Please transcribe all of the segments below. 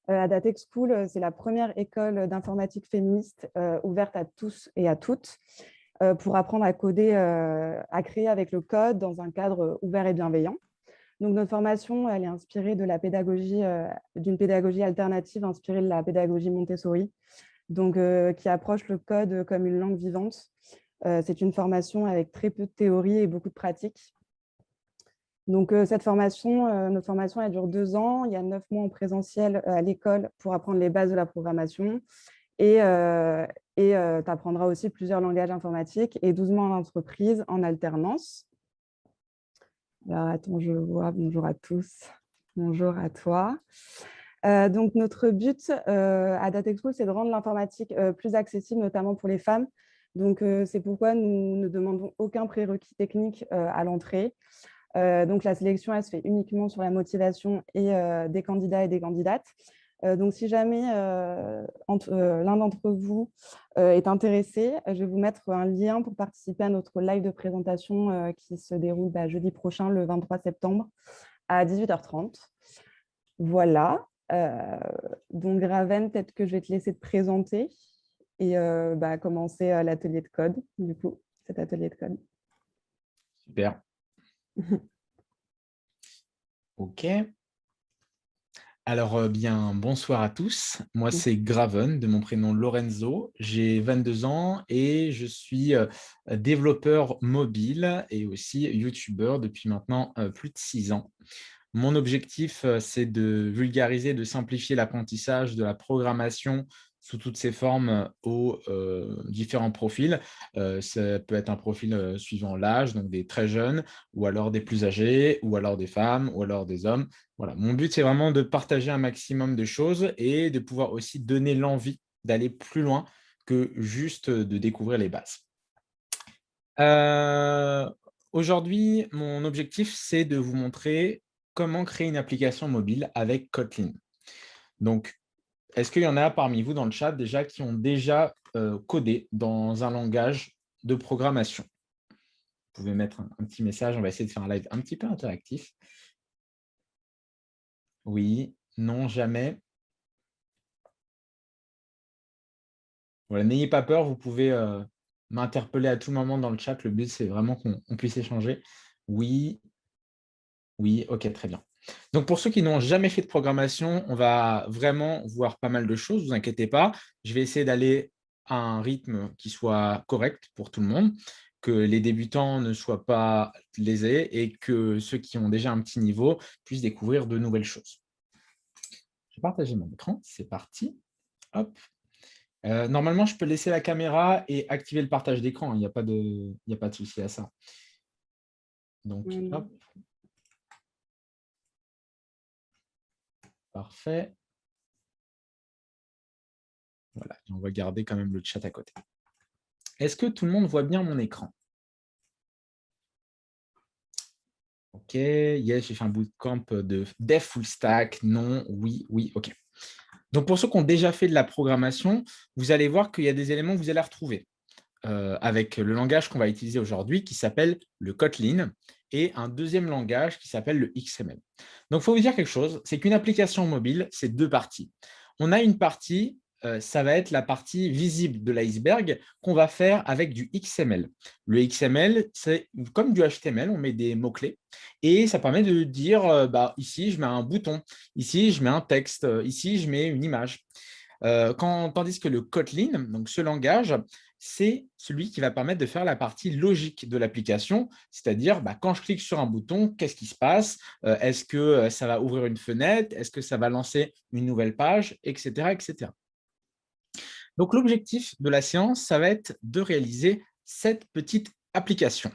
Adatech School, c'est la première école d'informatique féministe ouverte à tous et à toutes pour apprendre à coder, à créer avec le code dans un cadre ouvert et bienveillant. Donc, notre formation, elle est inspirée de la pédagogie, d'une pédagogie alternative inspirée de la pédagogie Montessori, donc, qui approche le code comme une langue vivante. C'est une formation avec très peu de théorie et beaucoup de pratique. Donc, notre formation, elle dure 2 ans. Il y a 9 mois en présentiel à l'école pour apprendre les bases de la programmation. Et tu apprendras aussi plusieurs langages informatiques et 12 mois en entreprise en alternance. Alors, attends, je vois. Bonjour à tous. Bonjour à toi. Donc, notre but à Adatech School, c'est de rendre l'informatique plus accessible, notamment pour les femmes. Donc, c'est pourquoi nous ne demandons aucun prérequis technique à l'entrée. Donc, la sélection, elle se fait uniquement sur la motivation et des candidats et des candidates. Donc, si jamais l'un d'entre vous est intéressé, je vais vous mettre un lien pour participer à notre live de présentation qui se déroule jeudi prochain, le 23 septembre, à 18h30. Voilà. Donc, Raven, peut-être que je vais te laisser te présenter et commencer l'atelier de code, du coup, cet atelier de code. Super. OK. Alors, bien, bonsoir à tous. Moi, c'est Graven, de mon prénom Lorenzo. J'ai 22 ans et je suis développeur mobile et aussi YouTubeur depuis maintenant plus de 6 ans. Mon objectif, c'est de vulgariser, de simplifier l'apprentissage de la programmation sous toutes ses formes aux différents profils. Ça peut être un profil suivant l'âge, donc des très jeunes, ou alors des plus âgés, ou alors des femmes, ou alors des hommes. Voilà. Mon but, c'est vraiment de partager un maximum de choses et de pouvoir aussi donner l'envie d'aller plus loin que juste de découvrir les bases. Aujourd'hui, mon objectif, c'est de vous montrer comment créer une application mobile avec Kotlin. Donc, est-ce qu'il y en a parmi vous dans le chat déjà qui ont déjà codé dans un langage de programmation? Vous pouvez mettre un petit message, on va essayer de faire un live un petit peu interactif. Oui, non, jamais. Voilà, n'ayez pas peur, vous pouvez m'interpeller à tout moment dans le chat. Le but, c'est vraiment qu'on puisse échanger. Oui, oui, ok, très bien. Donc, pour ceux qui n'ont jamais fait de programmation, on va vraiment voir pas mal de choses, ne vous inquiétez pas. Je vais essayer d'aller à un rythme qui soit correct pour tout le monde, que les débutants ne soient pas lésés et que ceux qui ont déjà un petit niveau puissent découvrir de nouvelles choses. Je vais partager mon écran, c'est parti. Hop. Normalement, je peux laisser la caméra et activer le partage d'écran, il n'y a pas de souci à ça. Donc, hop. Parfait. Voilà, et on va garder quand même le chat à côté. Est-ce que tout le monde voit bien mon écran? OK, yes, j'ai fait un bootcamp de dev full stack. Non, oui, oui, OK. Donc, pour ceux qui ont déjà fait de la programmation, vous allez voir qu'il y a des éléments que vous allez retrouver avec le langage qu'on va utiliser aujourd'hui qui s'appelle le Kotlin et un deuxième langage qui s'appelle le XML. Donc, il faut vous dire quelque chose, c'est qu'une application mobile, c'est 2 parties. On a une partie, ça va être la partie visible de l'iceberg qu'on va faire avec du XML. Le XML, c'est comme du HTML, on met des mots-clés et ça permet de dire ici, je mets un bouton, ici, je mets un texte, ici, je mets une image. Tandis que le Kotlin, donc ce langage, c'est celui qui va permettre de faire la partie logique de l'application, c'est-à-dire quand je clique sur un bouton, qu'est-ce qui se passe? Est-ce que ça va ouvrir une fenêtre? Est-ce que ça va lancer une nouvelle page? Etc. etc. Donc, l'objectif de la séance, ça va être de réaliser cette petite application.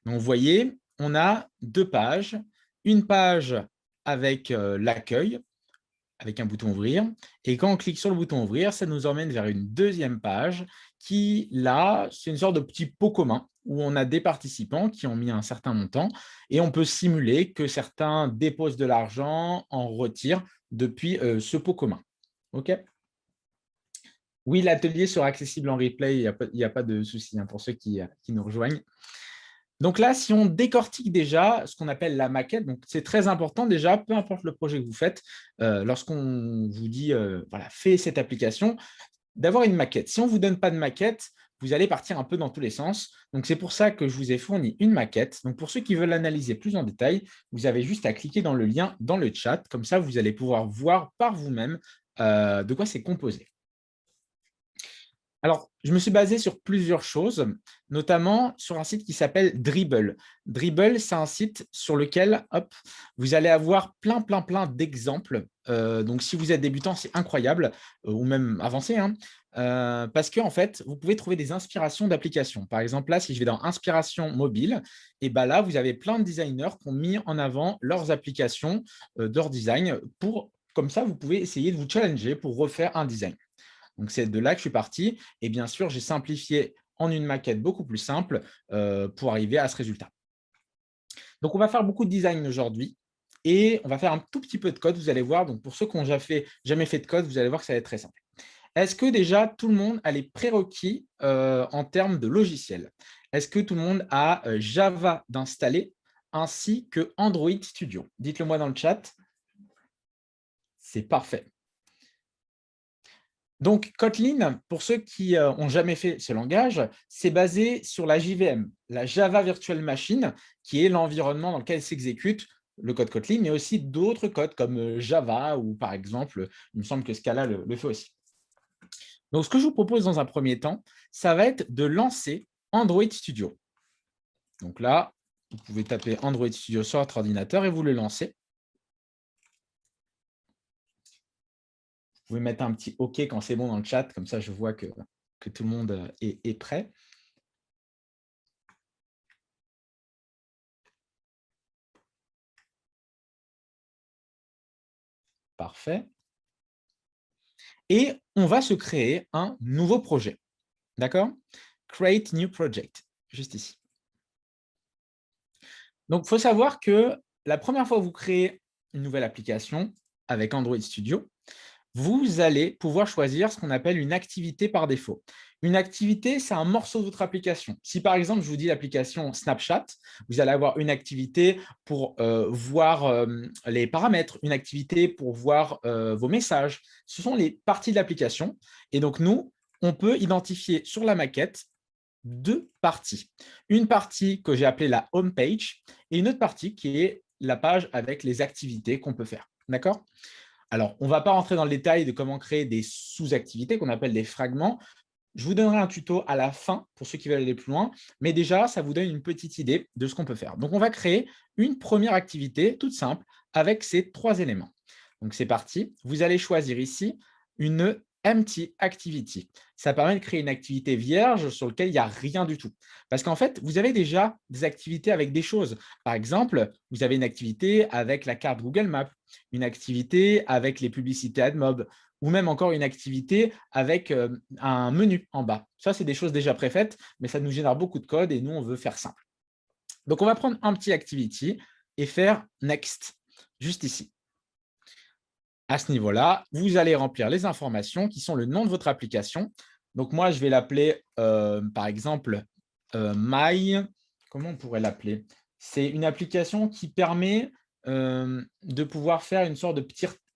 Donc, vous voyez, on a 2 pages. Une page avec l'accueil, avec un bouton ouvrir. Et quand on clique sur le bouton ouvrir, ça nous emmène vers une deuxième page qui, là, c'est une sorte de petit pot commun où on a des participants qui ont mis un certain montant et on peut simuler que certains déposent de l'argent, en retirent depuis ce pot commun. OK? Oui, l'atelier sera accessible en replay, il n'y a pas de souci pour ceux qui nous rejoignent. Donc là, si on décortique déjà ce qu'on appelle la maquette, donc c'est très important déjà, peu importe le projet que vous faites, lorsqu'on vous dit, voilà, fais cette application, d'avoir une maquette. Si on ne vous donne pas de maquette, vous allez partir un peu dans tous les sens. Donc, c'est pour ça que je vous ai fourni une maquette. Donc, pour ceux qui veulent l'analyser plus en détail, vous avez juste à cliquer dans le lien dans le chat. Comme ça, vous allez pouvoir voir par vous-même de quoi c'est composé. Alors, je me suis basé sur plusieurs choses, notamment sur un site qui s'appelle Dribble. Dribble, c'est un site sur lequel vous allez avoir plein d'exemples. Donc, si vous êtes débutant, c'est incroyable, ou même avancé, hein, parce qu'en fait, vous pouvez trouver des inspirations d'applications. Par exemple, là, si je vais dans Inspiration mobile, et ben là, vous avez plein de designers qui ont mis en avant leurs applications, leur design, comme ça, vous pouvez essayer de vous challenger pour refaire un design. Donc, c'est de là que je suis parti. Et bien sûr, j'ai simplifié en une maquette beaucoup plus simple pour arriver à ce résultat. Donc, on va faire beaucoup de design aujourd'hui et on va faire un tout petit peu de code. Vous allez voir. Donc, pour ceux qui n'ont jamais fait de code, vous allez voir que ça va être très simple. Est-ce que déjà, tout le monde a les prérequis en termes de logiciel? Est-ce que tout le monde a Java d'installer ainsi que Android Studio? Dites-le moi dans le chat. C'est parfait. Donc, Kotlin, pour ceux qui n'ont jamais fait ce langage, c'est basé sur la JVM, la Java Virtual Machine, qui est l'environnement dans lequel s'exécute le code Kotlin, mais aussi d'autres codes comme Java ou par exemple, il me semble que Scala le fait aussi. Donc, ce que je vous propose dans un premier temps, ça va être de lancer Android Studio. Donc là, vous pouvez taper Android Studio sur votre ordinateur et vous le lancez. Vous pouvez mettre un petit OK quand c'est bon dans le chat, comme ça je vois que tout le monde est prêt. Parfait. Et on va se créer un nouveau projet. D'accord? Create new project, juste ici. Donc, il faut savoir que la première fois que vous créez une nouvelle application avec Android Studio, vous allez pouvoir choisir ce qu'on appelle une activité par défaut. Une activité, c'est un morceau de votre application. Si par exemple, je vous dis l'application Snapchat, vous allez avoir une activité pour voir les paramètres, une activité pour voir vos messages. Ce sont les parties de l'application. Et donc, nous, on peut identifier sur la maquette deux parties. Une partie que j'ai appelée la home page et une autre partie qui est la page avec les activités qu'on peut faire. D'accord? Alors, on ne va pas rentrer dans le détail de comment créer des sous-activités qu'on appelle des fragments. Je vous donnerai un tuto à la fin pour ceux qui veulent aller plus loin, mais déjà, ça vous donne une petite idée de ce qu'on peut faire. Donc, on va créer une première activité toute simple avec ces trois éléments. Donc, c'est parti. Vous allez choisir ici une empty activity. Ça permet de créer une activité vierge sur laquelle il n'y a rien du tout. Parce qu'en fait, vous avez déjà des activités avec des choses. Par exemple, vous avez une activité avec la carte Google Maps, une activité avec les publicités AdMob, ou même encore une activité avec un menu en bas. Ça, c'est des choses déjà préfaites, mais ça nous génère beaucoup de code et nous, on veut faire simple. Donc, on va prendre un petit activity et faire Next, juste ici. À ce niveau-là, vous allez remplir les informations qui sont le nom de votre application. Donc, moi, je vais l'appeler, par exemple, comment on pourrait l'appeler? C'est une application qui permet de pouvoir faire une sorte de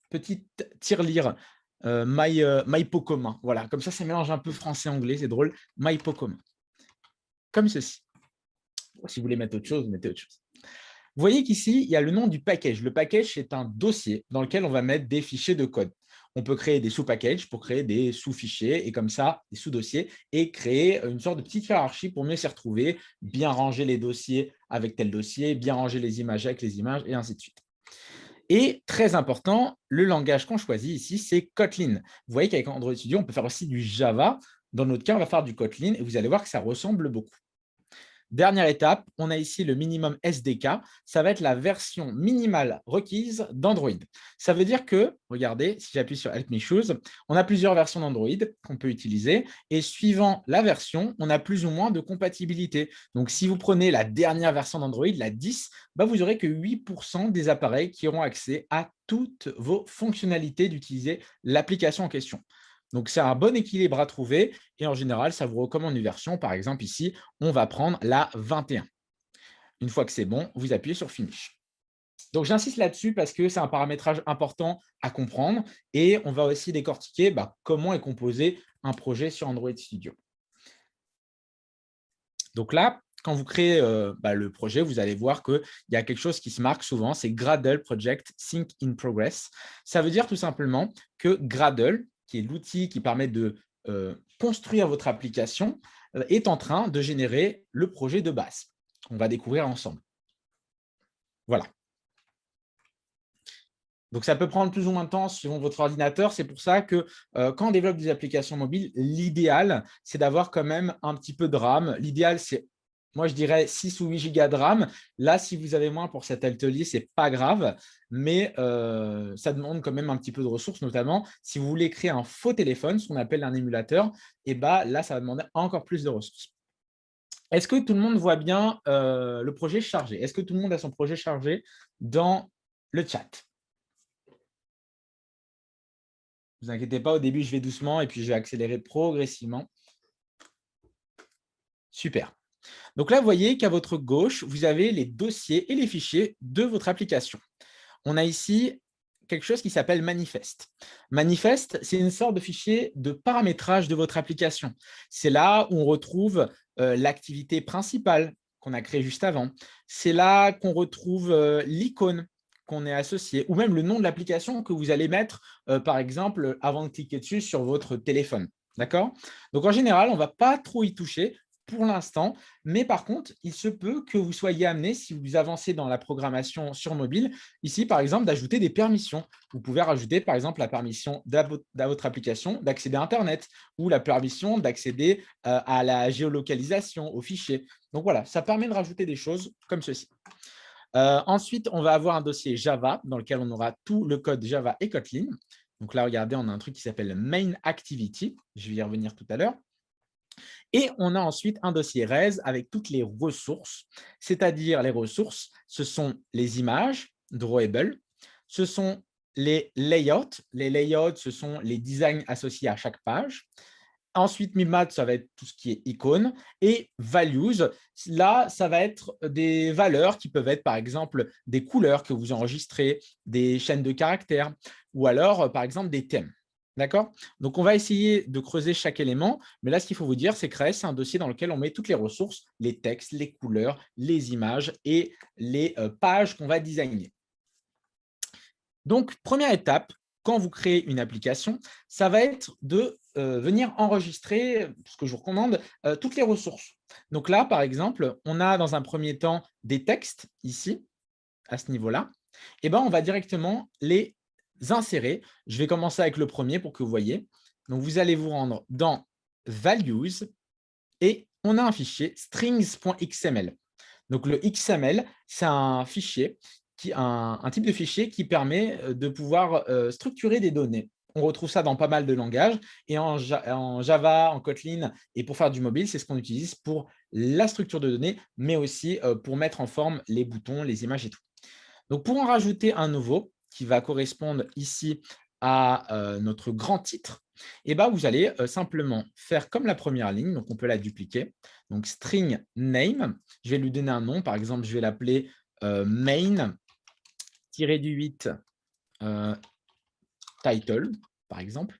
petite tirelire, MyPoCommun. Voilà, comme ça mélange un peu français-anglais, c'est drôle. MyPoCommun. Comme ceci. Si vous voulez mettre autre chose, vous mettez autre chose. Vous voyez qu'ici, il y a le nom du package. Le package, c'est un dossier dans lequel on va mettre des fichiers de code. On peut créer des sous-packages pour créer des sous-fichiers et comme ça, des sous-dossiers et créer une sorte de petite hiérarchie pour mieux s'y retrouver, bien ranger les dossiers avec tel dossier, bien ranger les images avec les images et ainsi de suite. Et très important, le langage qu'on choisit ici, c'est Kotlin. Vous voyez qu'avec Android Studio, on peut faire aussi du Java. Dans notre cas, on va faire du Kotlin et vous allez voir que ça ressemble beaucoup. Dernière étape, on a ici le minimum SDK. Ça va être la version minimale requise d'Android. Ça veut dire que, regardez, si j'appuie sur Help Me Choose, on a plusieurs versions d'Android qu'on peut utiliser. Et suivant la version, on a plus ou moins de compatibilité. Donc, si vous prenez la dernière version d'Android, la 10, vous n'aurez que 8% des appareils qui auront accès à toutes vos fonctionnalités d'utiliser l'application en question. Donc, c'est un bon équilibre à trouver et en général, ça vous recommande une version. Par exemple, ici, on va prendre la 21. Une fois que c'est bon, vous appuyez sur Finish. Donc, j'insiste là-dessus parce que c'est un paramétrage important à comprendre et on va aussi décortiquer comment est composé un projet sur Android Studio. Donc là, quand vous créez le projet, vous allez voir qu'il y a quelque chose qui se marque souvent, c'est Gradle Project Sync in Progress. Ça veut dire tout simplement que Gradle, qui est l'outil qui permet de construire votre application, est en train de générer le projet de base. On va découvrir ensemble. Voilà. Donc, ça peut prendre plus ou moins de temps selon votre ordinateur. C'est pour ça que quand on développe des applications mobiles, l'idéal, c'est d'avoir quand même un petit peu de RAM. L'idéal, c'est, moi, je dirais 6 ou 8 gigas de RAM. Là, si vous avez moins pour cet atelier, ce n'est pas grave, mais ça demande quand même un petit peu de ressources, notamment si vous voulez créer un faux téléphone, ce qu'on appelle un émulateur, et là, ça va demander encore plus de ressources. Est-ce que tout le monde voit bien le projet chargé? Est-ce que tout le monde a son projet chargé dans le chat? Ne vous inquiétez pas, au début, je vais doucement et puis je vais accélérer progressivement. Super. Donc là, vous voyez qu'à votre gauche, vous avez les dossiers et les fichiers de votre application. On a ici quelque chose qui s'appelle manifeste. Manifeste, c'est une sorte de fichier de paramétrage de votre application. C'est là où on retrouve l'activité principale qu'on a créée juste avant. C'est là qu'on retrouve l'icône qu'on est associé, ou même le nom de l'application que vous allez mettre, par exemple, avant de cliquer dessus sur votre téléphone. D'accord? Donc, en général, on ne va pas trop y toucher pour l'instant, mais par contre, il se peut que vous soyez amené, si vous avancez dans la programmation sur mobile, ici, par exemple, d'ajouter des permissions. Vous pouvez rajouter, par exemple, la permission à votre application d'accéder à Internet ou la permission d'accéder à la géolocalisation, aux fichiers. Donc, voilà, ça permet de rajouter des choses comme ceci. Ensuite, on va avoir un dossier Java dans lequel on aura tout le code Java et Kotlin. Donc là, regardez, on a un truc qui s'appelle Main Activity. Je vais y revenir tout à l'heure. Et on a ensuite un dossier RES avec toutes les ressources, c'est-à-dire les ressources, ce sont les images, drawable, ce sont les layouts. Les layouts, ce sont les designs associés à chaque page. Ensuite, Mimad, ça va être tout ce qui est icône. Et values, là, ça va être des valeurs qui peuvent être, par exemple, des couleurs que vous enregistrez, des chaînes de caractères, ou alors, par exemple, des thèmes. D'accord? Donc, on va essayer de creuser chaque élément. Mais là, ce qu'il faut vous dire, c'est que c'est un dossier dans lequel on met toutes les ressources, les textes, les couleurs, les images et les pages qu'on va designer. Donc, première étape, quand vous créez une application, ça va être de venir enregistrer, ce que je vous recommande, toutes les ressources. Donc là, par exemple, on a dans un premier temps des textes ici, à ce niveau-là. Et on va directement les insérer. Je vais commencer avec le premier pour que vous voyez. Donc, vous allez vous rendre dans Values et on a un fichier strings.xml. Donc, le XML, c'est un fichier, un type de fichier qui permet de pouvoir structurer des données. On retrouve ça dans pas mal de langages et en Java, en Kotlin et pour faire du mobile, c'est ce qu'on utilise pour la structure de données, mais aussi pour mettre en forme les boutons, les images et tout. Donc, pour en rajouter un nouveau qui va correspondre ici à notre grand titre, vous allez simplement faire comme la première ligne. Donc, on peut la dupliquer. Donc, string name, je vais lui donner un nom. Par exemple, je vais l'appeler main-du-8 title, par exemple.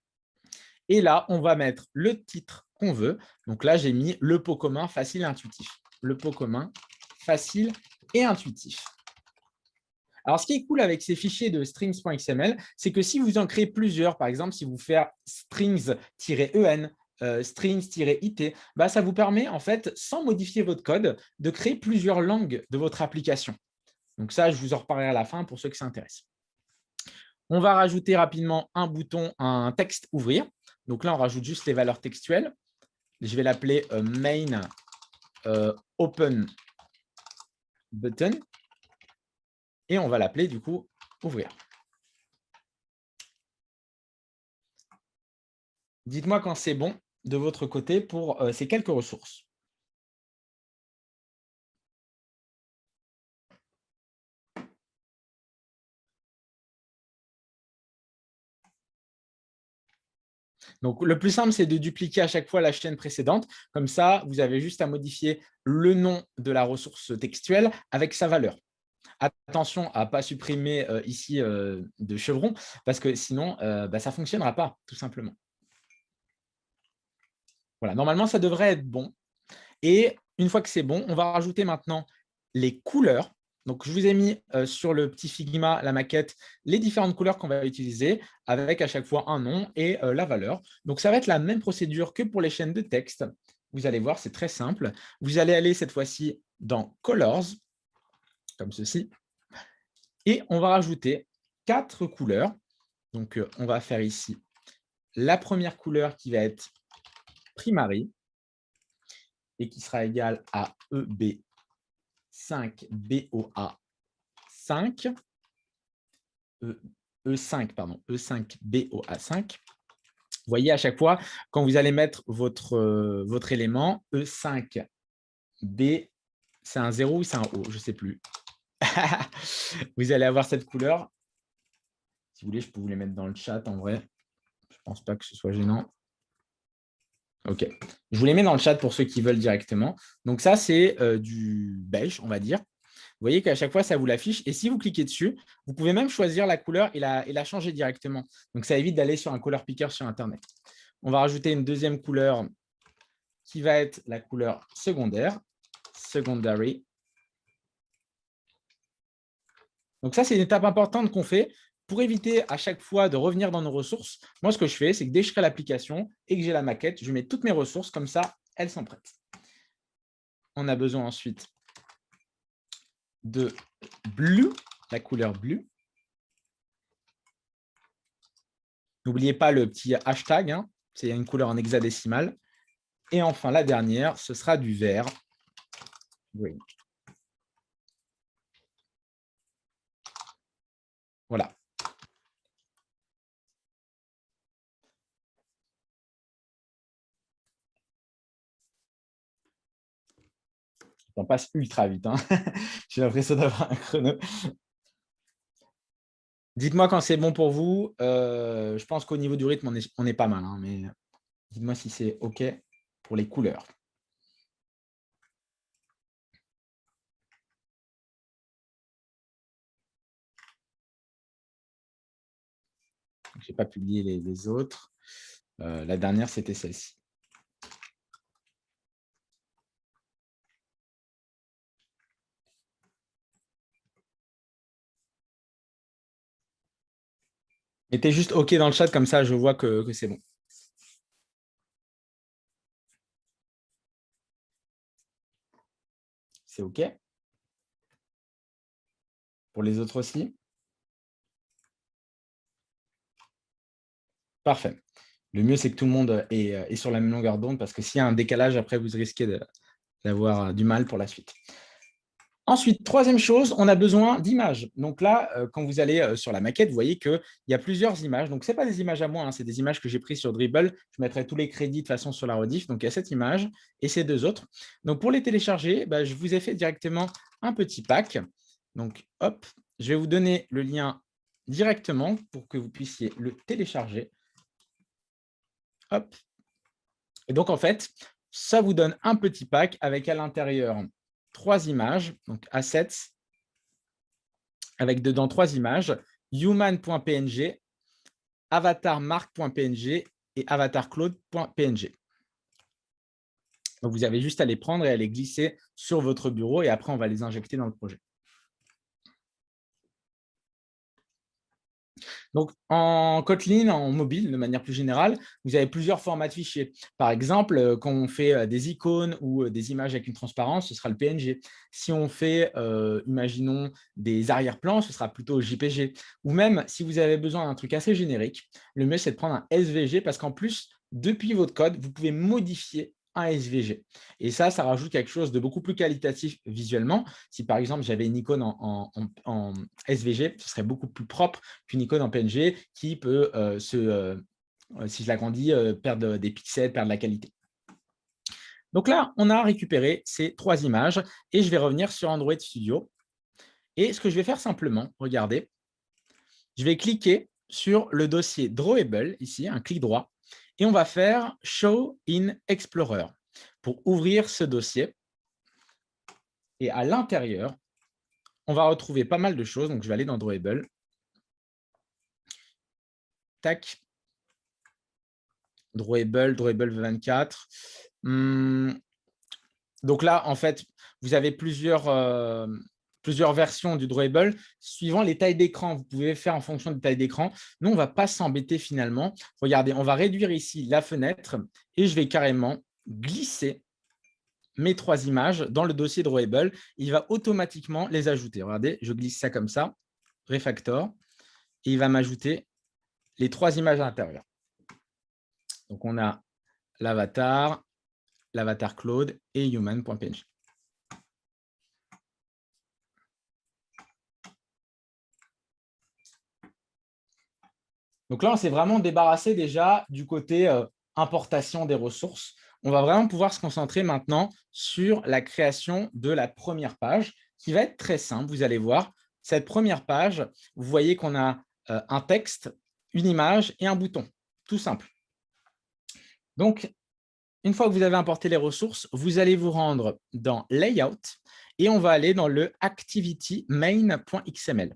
Et là, on va mettre le titre qu'on veut. Donc là, j'ai mis le pot commun facile et intuitif. Le pot commun facile et intuitif. Alors, ce qui est cool avec ces fichiers de strings.xml, c'est que si vous en créez plusieurs, par exemple, si vous faites strings-en, strings-it, ça vous permet, en fait, sans modifier votre code, de créer plusieurs langues de votre application. Donc ça, je vous en reparlerai à la fin pour ceux que ça intéresse. On va rajouter rapidement un bouton, un texte ouvrir. Donc là, on rajoute juste les valeurs textuelles. Je vais l'appeler main open button. Et on va l'appeler du coup ouvrir. Dites-moi quand c'est bon de votre côté pour ces quelques ressources. Donc, le plus simple, c'est de dupliquer à chaque fois la chaîne précédente. Comme ça, vous avez juste à modifier le nom de la ressource textuelle avec sa valeur. Attention à ne pas supprimer ici de chevron, parce que sinon, ça ne fonctionnera pas, tout simplement. Voilà, normalement, ça devrait être bon. Et une fois que c'est bon, on va rajouter maintenant les couleurs. Donc, je vous ai mis sur le petit Figma, la maquette, les différentes couleurs qu'on va utiliser avec à chaque fois un nom et la valeur. Donc, ça va être la même procédure que pour les chaînes de texte. Vous allez voir, c'est très simple. Vous allez aller cette fois-ci dans Colors, comme ceci. Et on va rajouter 4 couleurs. Donc, on va faire ici la première couleur qui va être Primary et qui sera égale à EB5BOA5. E5, pardon, E5BOA5. Vous voyez, à chaque fois, quand vous allez mettre votre élément, E5B, c'est un 0 ou c'est un O, je ne sais plus. Vous allez avoir cette couleur. Si vous voulez, je peux vous les mettre dans le chat en vrai. Je ne pense pas que ce soit gênant. OK. Je vous les mets dans le chat pour ceux qui veulent directement. Donc ça, c'est du beige, on va dire. Vous voyez qu'à chaque fois, ça vous l'affiche. Et si vous cliquez dessus, vous pouvez même choisir la couleur et la changer directement. Donc, ça évite d'aller sur un color picker sur Internet. On va rajouter une deuxième couleur qui va être la couleur secondaire, secondary. Donc, ça, c'est une étape importante qu'on fait pour éviter à chaque fois de revenir dans nos ressources. Moi, ce que je fais, c'est que dès que je crée l'application et que j'ai la maquette, je mets toutes mes ressources. Comme ça, elles sont prêtes. On a besoin ensuite de blue, la couleur bleu. N'oubliez pas le petit hashtag, hein, c'est une couleur en hexadécimal. Et enfin, la dernière, ce sera du vert. Green. Voilà. On passe ultra vite. Hein. J'ai l'impression d'avoir un chrono. Dites-moi quand c'est bon pour vous. Je pense qu'au niveau du rythme, on est pas mal. Hein, mais dites-moi si c'est OK pour les couleurs. Je n'ai pas publié les autres. La dernière, c'était celle-ci. Mettez juste OK dans le chat, comme ça, je vois que c'est bon. C'est OK. Pour les autres aussi. Parfait. Le mieux, c'est que tout le monde est sur la même longueur d'onde, parce que s'il y a un décalage, après, vous risquez d'avoir du mal pour la suite. Ensuite, troisième chose, on a besoin d'images. Donc là, quand vous allez sur la maquette, vous voyez qu'il y a plusieurs images. Donc, ce n'est pas des images à moi, hein, c'est des images que j'ai prises sur Dribbble. Je mettrai tous les crédits de façon sur la rediff. Donc, il y a cette image et ces deux autres. Donc, pour les télécharger, je vous ai fait directement un petit pack. Donc, hop, je vais vous donner le lien directement pour que vous puissiez le télécharger. Hop. Et donc, en fait, ça vous donne un petit pack avec à l'intérieur 3 images, donc assets, avec dedans 3 images, human.png, avatarmark.png et avatarcloud.png. Donc, vous avez juste à les prendre et à les glisser sur votre bureau et après, on va les injecter dans le projet. Donc, en Kotlin, en mobile, de manière plus générale, vous avez plusieurs formats de fichiers. Par exemple, quand on fait des icônes ou des images avec une transparence, ce sera le PNG. Si on fait, imaginons, des arrière-plans, ce sera plutôt JPG. Ou même, si vous avez besoin d'un truc assez générique, le mieux, c'est de prendre un SVG parce qu'en plus, depuis votre code, vous pouvez modifier un SVG. Et ça rajoute quelque chose de beaucoup plus qualitatif visuellement. Si par exemple, j'avais une icône en SVG, ce serait beaucoup plus propre qu'une icône en PNG qui peut, si je l'agrandis, perdre des pixels, perdre la qualité. Donc là, on a récupéré ces 3 images et je vais revenir sur Android Studio. Et ce que je vais faire simplement, regardez, je vais cliquer sur le dossier Drawable, ici, un clic droit, Et on va faire Show in Explorer pour ouvrir ce dossier. Et à l'intérieur, on va retrouver pas mal de choses. Donc, je vais aller dans Drawable. Tac. Drawable 24. Donc là, en fait, vous avez plusieurs versions du Drawable. Suivant les tailles d'écran, vous pouvez faire en fonction des tailles d'écran. Nous, on ne va pas s'embêter finalement. Regardez, on va réduire ici la fenêtre et je vais carrément glisser mes 3 images dans le dossier Drawable. Il va automatiquement les ajouter. Regardez, je glisse ça comme ça, Refactor, et il va m'ajouter les 3 images à l'intérieur. Donc, on a l'avatar Claude et human.png. Donc là, on s'est vraiment débarrassé déjà du côté importation des ressources. On va vraiment pouvoir se concentrer maintenant sur la création de la première page qui va être très simple. Vous allez voir, cette première page, vous voyez qu'on a un texte, une image et un bouton. Tout simple. Donc, une fois que vous avez importé les ressources, vous allez vous rendre dans Layout et on va aller dans le activitymain.xml.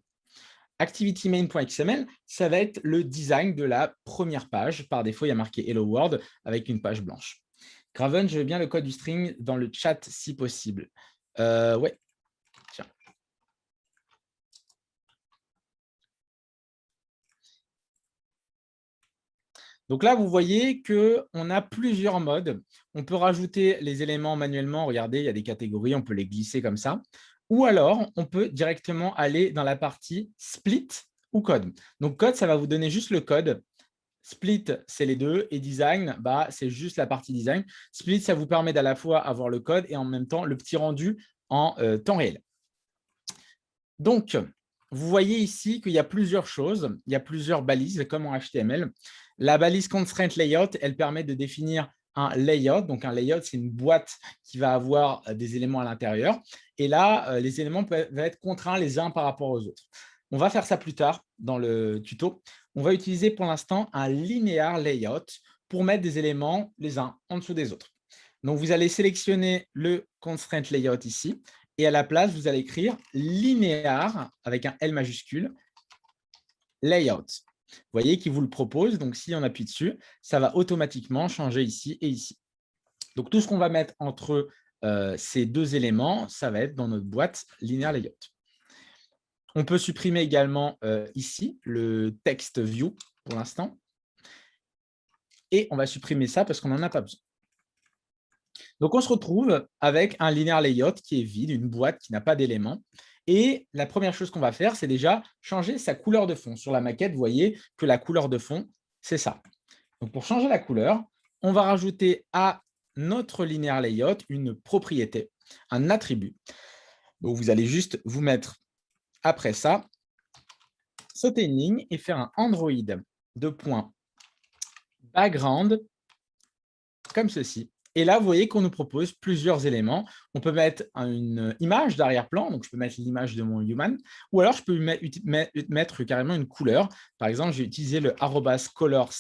ActivityMain.xml, ça va être le design de la première page. Par défaut, il y a marqué Hello World avec une page blanche. Graven, je veux bien le code du string dans le chat si possible. Ouais. Tiens. Donc là, vous voyez qu'on a plusieurs modes. On peut rajouter les éléments manuellement. Regardez, il y a des catégories, on peut les glisser comme ça. Ou alors, on peut directement aller dans la partie split ou code. Donc, code, ça va vous donner juste le code. Split, c'est les deux. Et design, c'est juste la partie design. Split, ça vous permet d'à la fois avoir le code et en même temps le petit rendu en temps réel. Donc, vous voyez ici qu'il y a plusieurs choses. Il y a plusieurs balises, comme en HTML. La balise constraint layout, elle permet de définir un layout. Donc, un layout, c'est une boîte qui va avoir des éléments à l'intérieur. Et là, les éléments peuvent être contraints les uns par rapport aux autres. On va faire ça plus tard dans le tuto. On va utiliser pour l'instant un linear layout pour mettre des éléments les uns en dessous des autres. Donc, vous allez sélectionner le constraint layout ici. Et à la place, vous allez écrire linéaire avec un L majuscule, layout. Vous voyez qu'il vous le propose. Donc, si on appuie dessus, ça va automatiquement changer ici et ici. Donc, tout ce qu'on va mettre entre ces deux éléments, ça va être dans notre boîte linéaire layout. On peut supprimer également ici le text view pour l'instant. Et on va supprimer ça parce qu'on n'en a pas besoin. Donc, on se retrouve avec un linear layout qui est vide, une boîte qui n'a pas d'éléments. Et la première chose qu'on va faire, c'est déjà changer sa couleur de fond. Sur la maquette, vous voyez que la couleur de fond, c'est ça. Donc, pour changer la couleur, on va rajouter à notre linear layout une propriété, un attribut. Donc, vous allez juste vous mettre après ça, sauter une ligne et faire un Android de point background comme ceci. Et là, vous voyez qu'on nous propose plusieurs éléments. On peut mettre une image d'arrière-plan, donc je peux mettre l'image de mon human, ou alors je peux mettre carrément une couleur. Par exemple, j'ai utilisé le @color/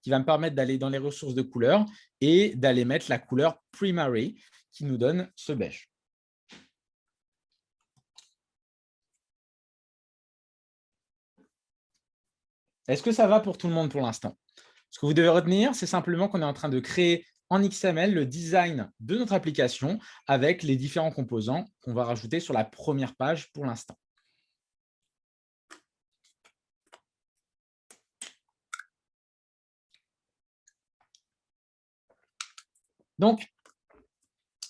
qui va me permettre d'aller dans les ressources de couleurs et d'aller mettre la couleur primary qui nous donne ce beige. Est-ce que ça va pour tout le monde pour l'instant? Ce que vous devez retenir, c'est simplement qu'on est en train de créer en XML le design de notre application avec les différents composants qu'on va rajouter sur la première page pour l'instant. Donc,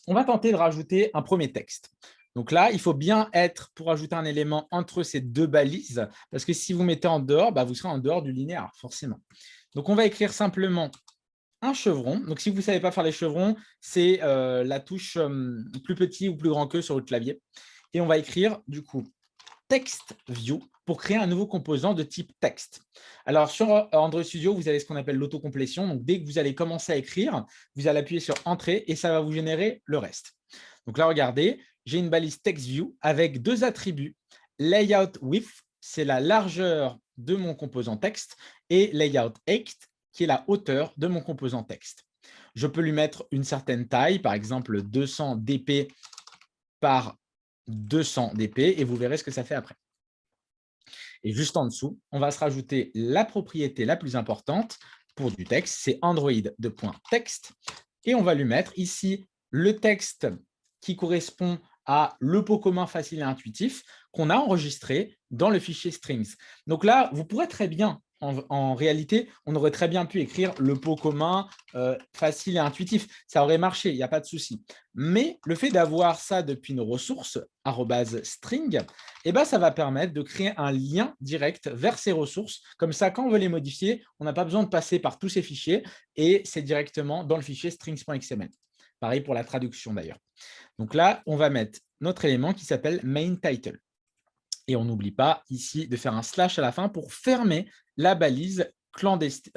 on va tenter de rajouter un premier texte. Donc là, il faut bien être pour ajouter un élément entre ces deux balises, parce que si vous mettez en dehors, vous serez en dehors du linéaire, forcément. Donc, on va écrire simplement un chevron. Donc, si vous ne savez pas faire les chevrons, c'est la touche plus petit ou plus grand que sur votre clavier. Et on va écrire, du coup, text view pour créer un nouveau composant de type texte. Alors, sur Android Studio, vous avez ce qu'on appelle l'autocomplétion. Donc, dès que vous allez commencer à écrire, vous allez appuyer sur Entrée et ça va vous générer le reste. Donc là, regardez, j'ai une balise text view avec deux attributs. Layout width, c'est la largeur de mon composant texte, et layout height, qui est la hauteur de mon composant texte. Je peux lui mettre une certaine taille, par exemple 200 dp par 200 dp, et vous verrez ce que ça fait après. Et juste en dessous, on va se rajouter la propriété la plus importante pour du texte, c'est Android.text, et on va lui mettre ici le texte qui correspond à le pot commun facile et intuitif qu'on a enregistré dans le fichier strings. Donc là, vous pourrez très bien, en réalité, on aurait très bien pu écrire le pot commun facile et intuitif. Ça aurait marché, il n'y a pas de souci. Mais le fait d'avoir ça depuis nos ressources, @string, eh ben, ça va permettre de créer un lien direct vers ces ressources. Comme ça, quand on veut les modifier, on n'a pas besoin de passer par tous ces fichiers et c'est directement dans le fichier strings.xml. Pareil pour la traduction d'ailleurs. Donc là, on va mettre notre élément qui s'appelle main title. Et on n'oublie pas ici de faire un slash à la fin pour fermer la balise clandestine.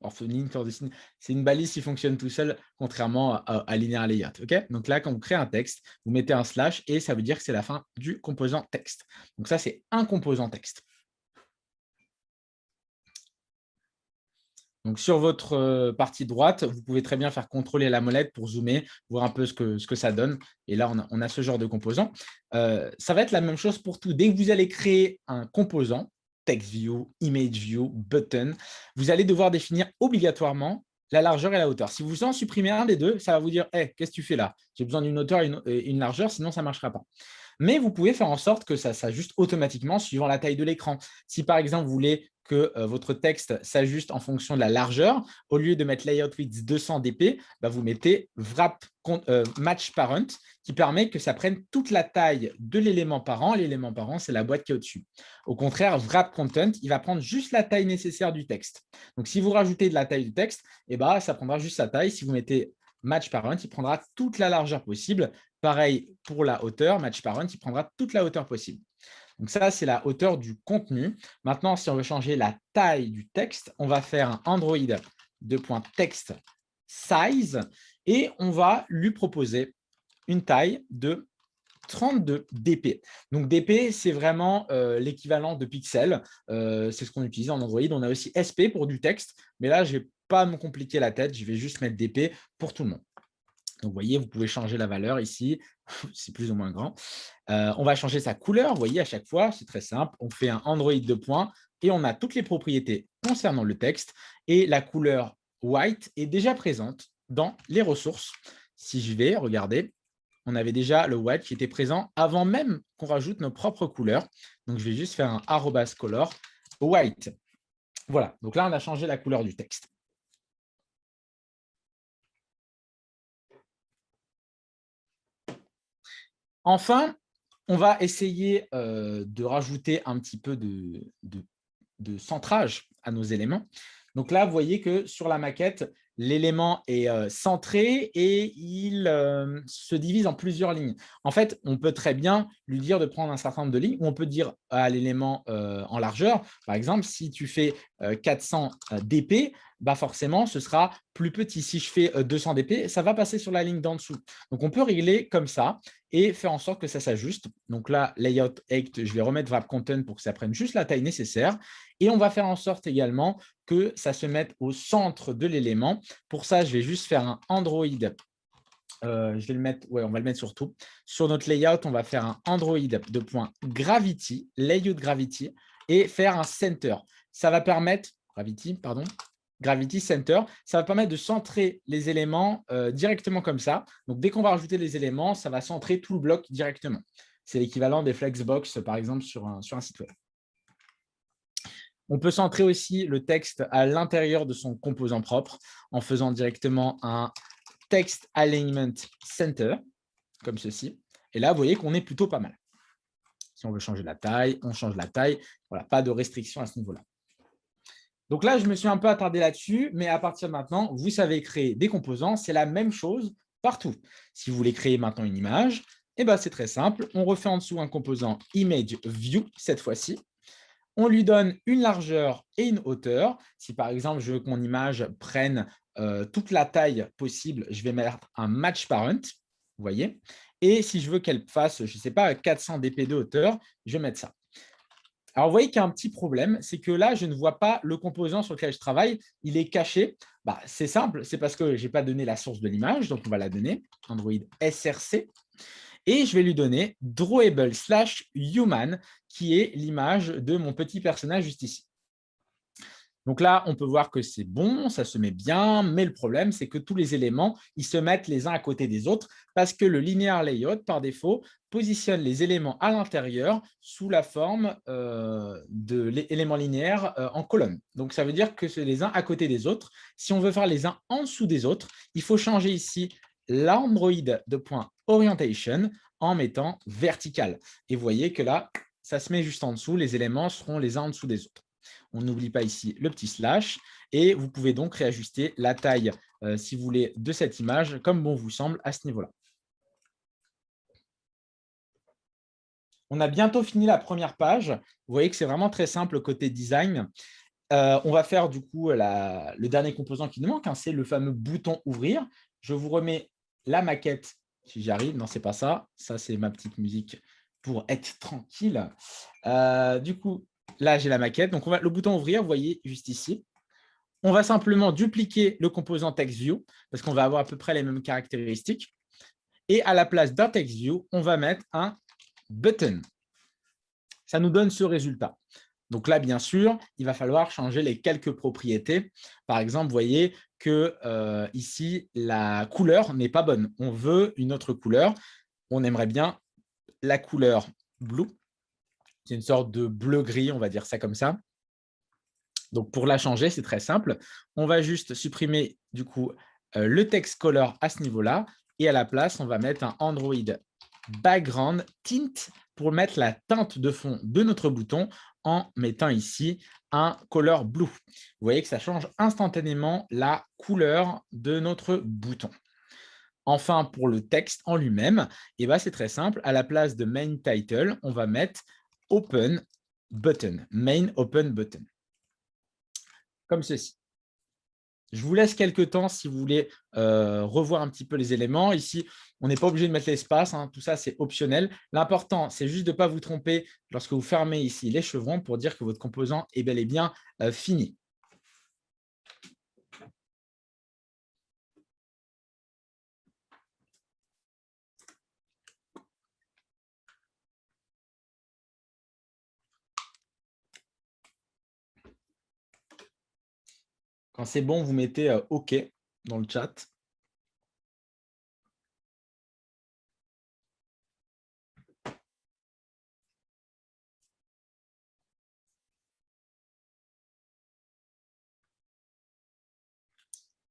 Orpheline, clandestine, c'est une balise qui fonctionne tout seul, contrairement à linear layout. Okay, donc là, quand vous créez un texte, vous mettez un slash et ça veut dire que c'est la fin du composant texte. Donc ça, c'est un composant texte. Donc, sur votre partie droite, vous pouvez très bien faire contrôler la molette pour zoomer, voir un peu ce que ça donne. Et là, on a ce genre de composant. Ça va être la même chose pour tout. Dès que vous allez créer un composant, text view, image view, button, vous allez devoir définir obligatoirement la largeur et la hauteur. Si vous en supprimez un des deux, ça va vous dire hey, « qu'est-ce que tu fais là? J'ai besoin d'une hauteur et une largeur, sinon ça ne marchera pas. » Mais vous pouvez faire en sorte que ça s'ajuste automatiquement suivant la taille de l'écran. Si par exemple, vous voulez que votre texte s'ajuste en fonction de la largeur, au lieu de mettre layout width 200 dp, vous mettez wrap match parent qui permet que ça prenne toute la taille de l'élément parent. L'élément parent, c'est la boîte qui est au-dessus. Au contraire, wrap content, il va prendre juste la taille nécessaire du texte. Donc, si vous rajoutez de la taille du texte, ça prendra juste sa taille. Si vous mettez match parent, il prendra toute la largeur possible. Pareil pour la hauteur, match parent, il prendra toute la hauteur possible. Donc ça, c'est la hauteur du contenu. Maintenant, si on veut changer la taille du texte, on va faire un Android.text size et on va lui proposer une taille de 32 dp. Donc dp, c'est vraiment l'équivalent de pixels. C'est ce qu'on utilise en Android. On a aussi sp pour du texte, mais là, je ne vais pas me compliquer la tête. Je vais juste mettre dp pour tout le monde. Donc, vous voyez, vous pouvez changer la valeur ici. C'est plus ou moins grand. On va changer sa couleur. Vous voyez, à chaque fois, c'est très simple. On fait un Android 2 points et on a toutes les propriétés concernant le texte. Et la couleur white est déjà présente dans les ressources. Si je vais regarder, on avait déjà le white qui était présent avant même qu'on rajoute nos propres couleurs. Donc, je vais juste faire un @color white. Voilà. Donc là, on a changé la couleur du texte. Enfin, on va essayer de rajouter un petit peu de centrage à nos éléments. Donc là, vous voyez que sur la maquette, l'élément est centré et il se divise en plusieurs lignes. En fait, on peut très bien lui dire de prendre un certain nombre de lignes ou on peut dire à l'élément en largeur, par exemple, si tu fais 400 dp, forcément, ce sera plus petit. Si je fais 200 dp, ça va passer sur la ligne d'en dessous. Donc, on peut régler comme ça et faire en sorte que ça s'ajuste. Donc là, layout 8, je vais remettre wrap content pour que ça prenne juste la taille nécessaire. Et on va faire en sorte également que ça se mette au centre de l'élément. Pour ça, je vais juste faire un Android. Je vais le mettre, on va le mettre sur tout. Sur notre layout, on va faire un Android .gravity, layout gravity, et faire un center. Ça va permettre, gravity center, ça va permettre de centrer les éléments directement comme ça. Donc, dès qu'on va rajouter les éléments, ça va centrer tout le bloc directement. C'est l'équivalent des Flexbox, par exemple, sur un site web. On peut centrer aussi le texte à l'intérieur de son composant propre en faisant directement un Text Alignment Center, comme ceci. Et là, vous voyez qu'on est plutôt pas mal. Si on veut changer la taille, on change la taille. Voilà, pas de restriction à ce niveau-là. Donc là, je me suis un peu attardé là-dessus, mais à partir de maintenant, vous savez créer des composants. C'est la même chose partout. Si vous voulez créer maintenant une image, c'est très simple. On refait en dessous un composant Image View cette fois-ci. On lui donne une largeur et une hauteur. Si par exemple, je veux que mon image prenne toute la taille possible, je vais mettre un match parent, vous voyez. Et si je veux qu'elle fasse, je ne sais pas, 400 dp de hauteur, je vais mettre ça. Alors, vous voyez qu'il y a un petit problème, c'est que là, je ne vois pas le composant sur lequel je travaille, il est caché. Bah, c'est simple, c'est parce que je n'ai pas donné la source de l'image, donc on va la donner, Android SRC, et je vais lui donner drawable/human, qui est l'image de mon petit personnage juste ici. Donc là, on peut voir que c'est bon, ça se met bien, mais le problème, c'est que tous les éléments, ils se mettent les uns à côté des autres parce que le linear layout, par défaut, positionne les éléments à l'intérieur sous la forme de l'élément linéaire en colonne. Donc, ça veut dire que c'est les uns à côté des autres. Si on veut faire les uns en dessous des autres, il faut changer ici l'Android de point orientation en mettant vertical. Et vous voyez que là, ça se met juste en dessous, les éléments seront les uns en dessous des autres. On n'oublie pas ici le petit slash et vous pouvez donc réajuster la taille, si vous voulez, de cette image comme bon vous semble à ce niveau-là. On a bientôt fini la première page. Vous voyez que c'est vraiment très simple côté design. On va faire du coup le dernier composant qui nous manque, hein, c'est le fameux bouton ouvrir. Je vous remets la maquette si j'y arrive. Non, ce n'est pas ça. Ça, c'est ma petite musique pour être tranquille. Du coup, là, j'ai la maquette. Donc, le bouton ouvrir, vous voyez juste ici. On va simplement dupliquer le composant TextView parce qu'on va avoir à peu près les mêmes caractéristiques. Et à la place d'un TextView, on va mettre un button. Ça nous donne ce résultat. Donc là, bien sûr, il va falloir changer les quelques propriétés. Par exemple, vous voyez que ici, la couleur n'est pas bonne. On veut une autre couleur. On aimerait bien la couleur blue. C'est une sorte de bleu-gris, on va dire ça comme ça. Donc, pour la changer, c'est très simple. On va juste supprimer du coup le text color à ce niveau-là. Et à la place, on va mettre un Android background tint pour mettre la teinte de fond de notre bouton en mettant ici un color blue. Vous voyez que ça change instantanément la couleur de notre bouton. Enfin, pour le texte en lui-même, c'est très simple. À la place de main title, on va mettre open button, main open button. Comme ceci. Je vous laisse quelques temps si vous voulez revoir un petit peu les éléments. Ici, on n'est pas obligé de mettre l'espace, hein, tout ça, c'est optionnel. L'important, c'est juste de ne pas vous tromper lorsque vous fermez ici les chevrons pour dire que votre composant est bel et bien fini. Quand c'est bon, vous mettez OK dans le chat.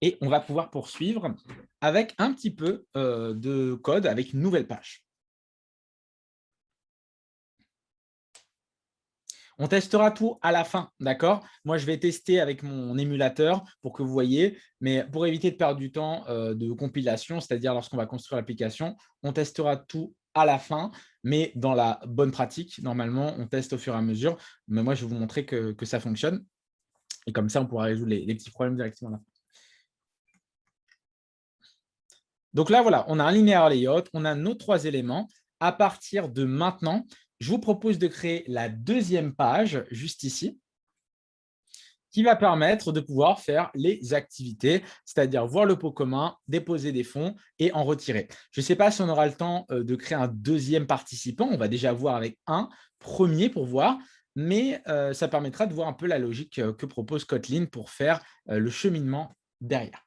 Et on va pouvoir poursuivre avec un petit peu de code avec une nouvelle page. On testera tout à la fin, d'accord? Moi, je vais tester avec mon émulateur pour que vous voyez, mais pour éviter de perdre du temps de compilation, c'est-à-dire lorsqu'on va construire l'application, on testera tout à la fin, mais dans la bonne pratique, normalement, on teste au fur et à mesure. Mais moi, je vais vous montrer que ça fonctionne. Et comme ça, on pourra résoudre les petits problèmes directement à la fin. Donc là, voilà, on a un linéaire layout, on a nos 3 éléments. À partir de maintenant, je vous propose de créer la deuxième page, juste ici, qui va permettre de pouvoir faire les activités, c'est-à-dire voir le pot commun, déposer des fonds et en retirer. Je ne sais pas si on aura le temps de créer un deuxième participant. On va déjà voir avec un premier pour voir, mais ça permettra de voir un peu la logique que propose Kotlin pour faire le cheminement derrière.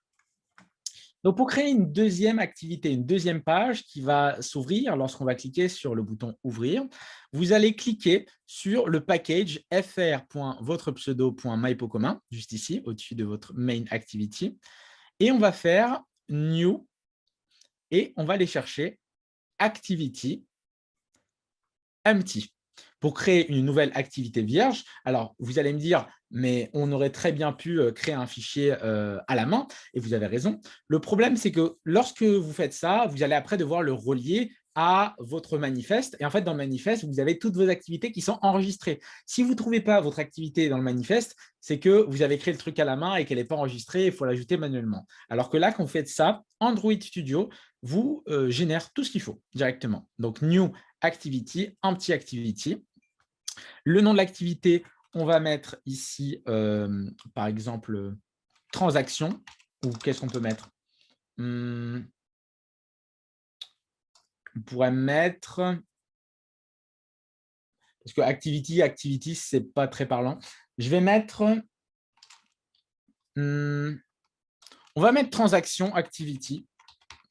Donc, pour créer une deuxième activité, une deuxième page qui va s'ouvrir lorsqu'on va cliquer sur le bouton « Ouvrir », vous allez cliquer sur le package fr.votrepseudo.mypotcommun, juste ici, au-dessus de votre main activity. Et on va faire « New » et on va aller chercher « Activity empty » pour créer une nouvelle activité vierge. Alors, vous allez me dire, mais on aurait très bien pu créer un fichier à la main, et vous avez raison. Le problème, c'est que lorsque vous faites ça, vous allez après devoir le relier à votre manifeste. Et en fait, dans le manifeste, vous avez toutes vos activités qui sont enregistrées. Si vous ne trouvez pas votre activité dans le manifeste, c'est que vous avez créé le truc à la main et qu'elle n'est pas enregistrée, il faut l'ajouter manuellement. Alors que là, quand vous faites ça, Android Studio vous génère tout ce qu'il faut directement. Donc, New Activity, Empty Activity. Le nom de l'activité, on va mettre ici, par exemple, transaction, ou qu'est-ce qu'on peut mettre? On pourrait mettre, parce que activity, c'est pas très parlant. Je vais mettre, on va mettre transaction activity.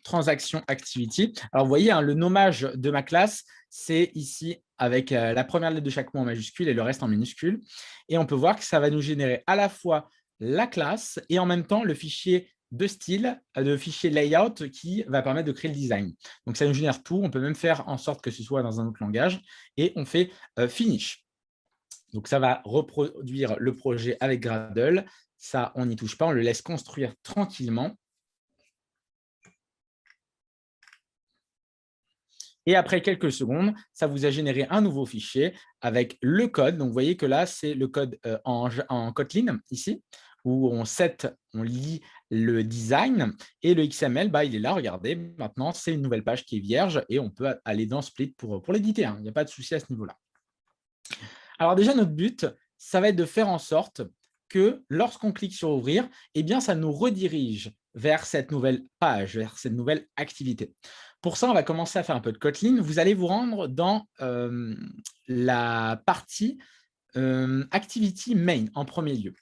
Transaction activity. Alors, vous voyez, hein, le nommage de ma classe, c'est ici avec la première lettre de chaque mot en majuscule et le reste en minuscule. Et on peut voir que ça va nous générer à la fois la classe et en même temps le fichier de style, le fichier layout qui va permettre de créer le design. Donc, ça nous génère tout. On peut même faire en sorte que ce soit dans un autre langage. Et on fait finish. Donc, ça va reproduire le projet avec Gradle. Ça, on n'y touche pas. On le laisse construire tranquillement. Et après quelques secondes, ça vous a généré un nouveau fichier avec le code. Donc, vous voyez que là, c'est le code en Kotlin, ici, où on lit le design. Et le XML, bah, il est là, regardez. Maintenant, c'est une nouvelle page qui est vierge et on peut aller dans Split pour l'éditer. Hein. Il n'y a pas de souci à ce niveau-là. Alors déjà, notre but, ça va être de faire en sorte que lorsqu'on clique sur ouvrir, eh bien, ça nous redirige vers cette nouvelle page, vers cette nouvelle activité. Pour ça, on va commencer à faire un peu de Kotlin. Vous allez vous rendre dans la partie Activity Main en premier lieu.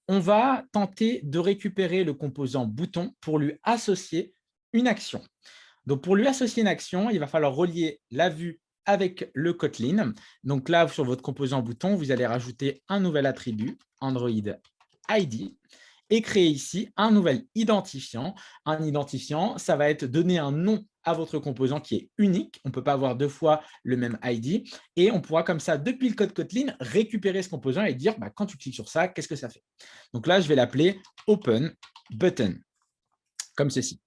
On va tenter de récupérer le composant bouton pour lui associer une action. Donc, pour lui associer une action, il va falloir relier la vue avec le Kotlin. Donc là, sur votre composant bouton, vous allez rajouter un nouvel attribut, Android ID, et créer ici un nouvel identifiant. Un identifiant, ça va être donner un nom à votre composant qui est unique. On ne peut pas avoir deux fois le même ID. Et on pourra comme ça, depuis le code Kotlin, récupérer ce composant et dire, bah, quand tu cliques sur ça, qu'est-ce que ça fait? Donc là, je vais l'appeler Open Button, comme ceci.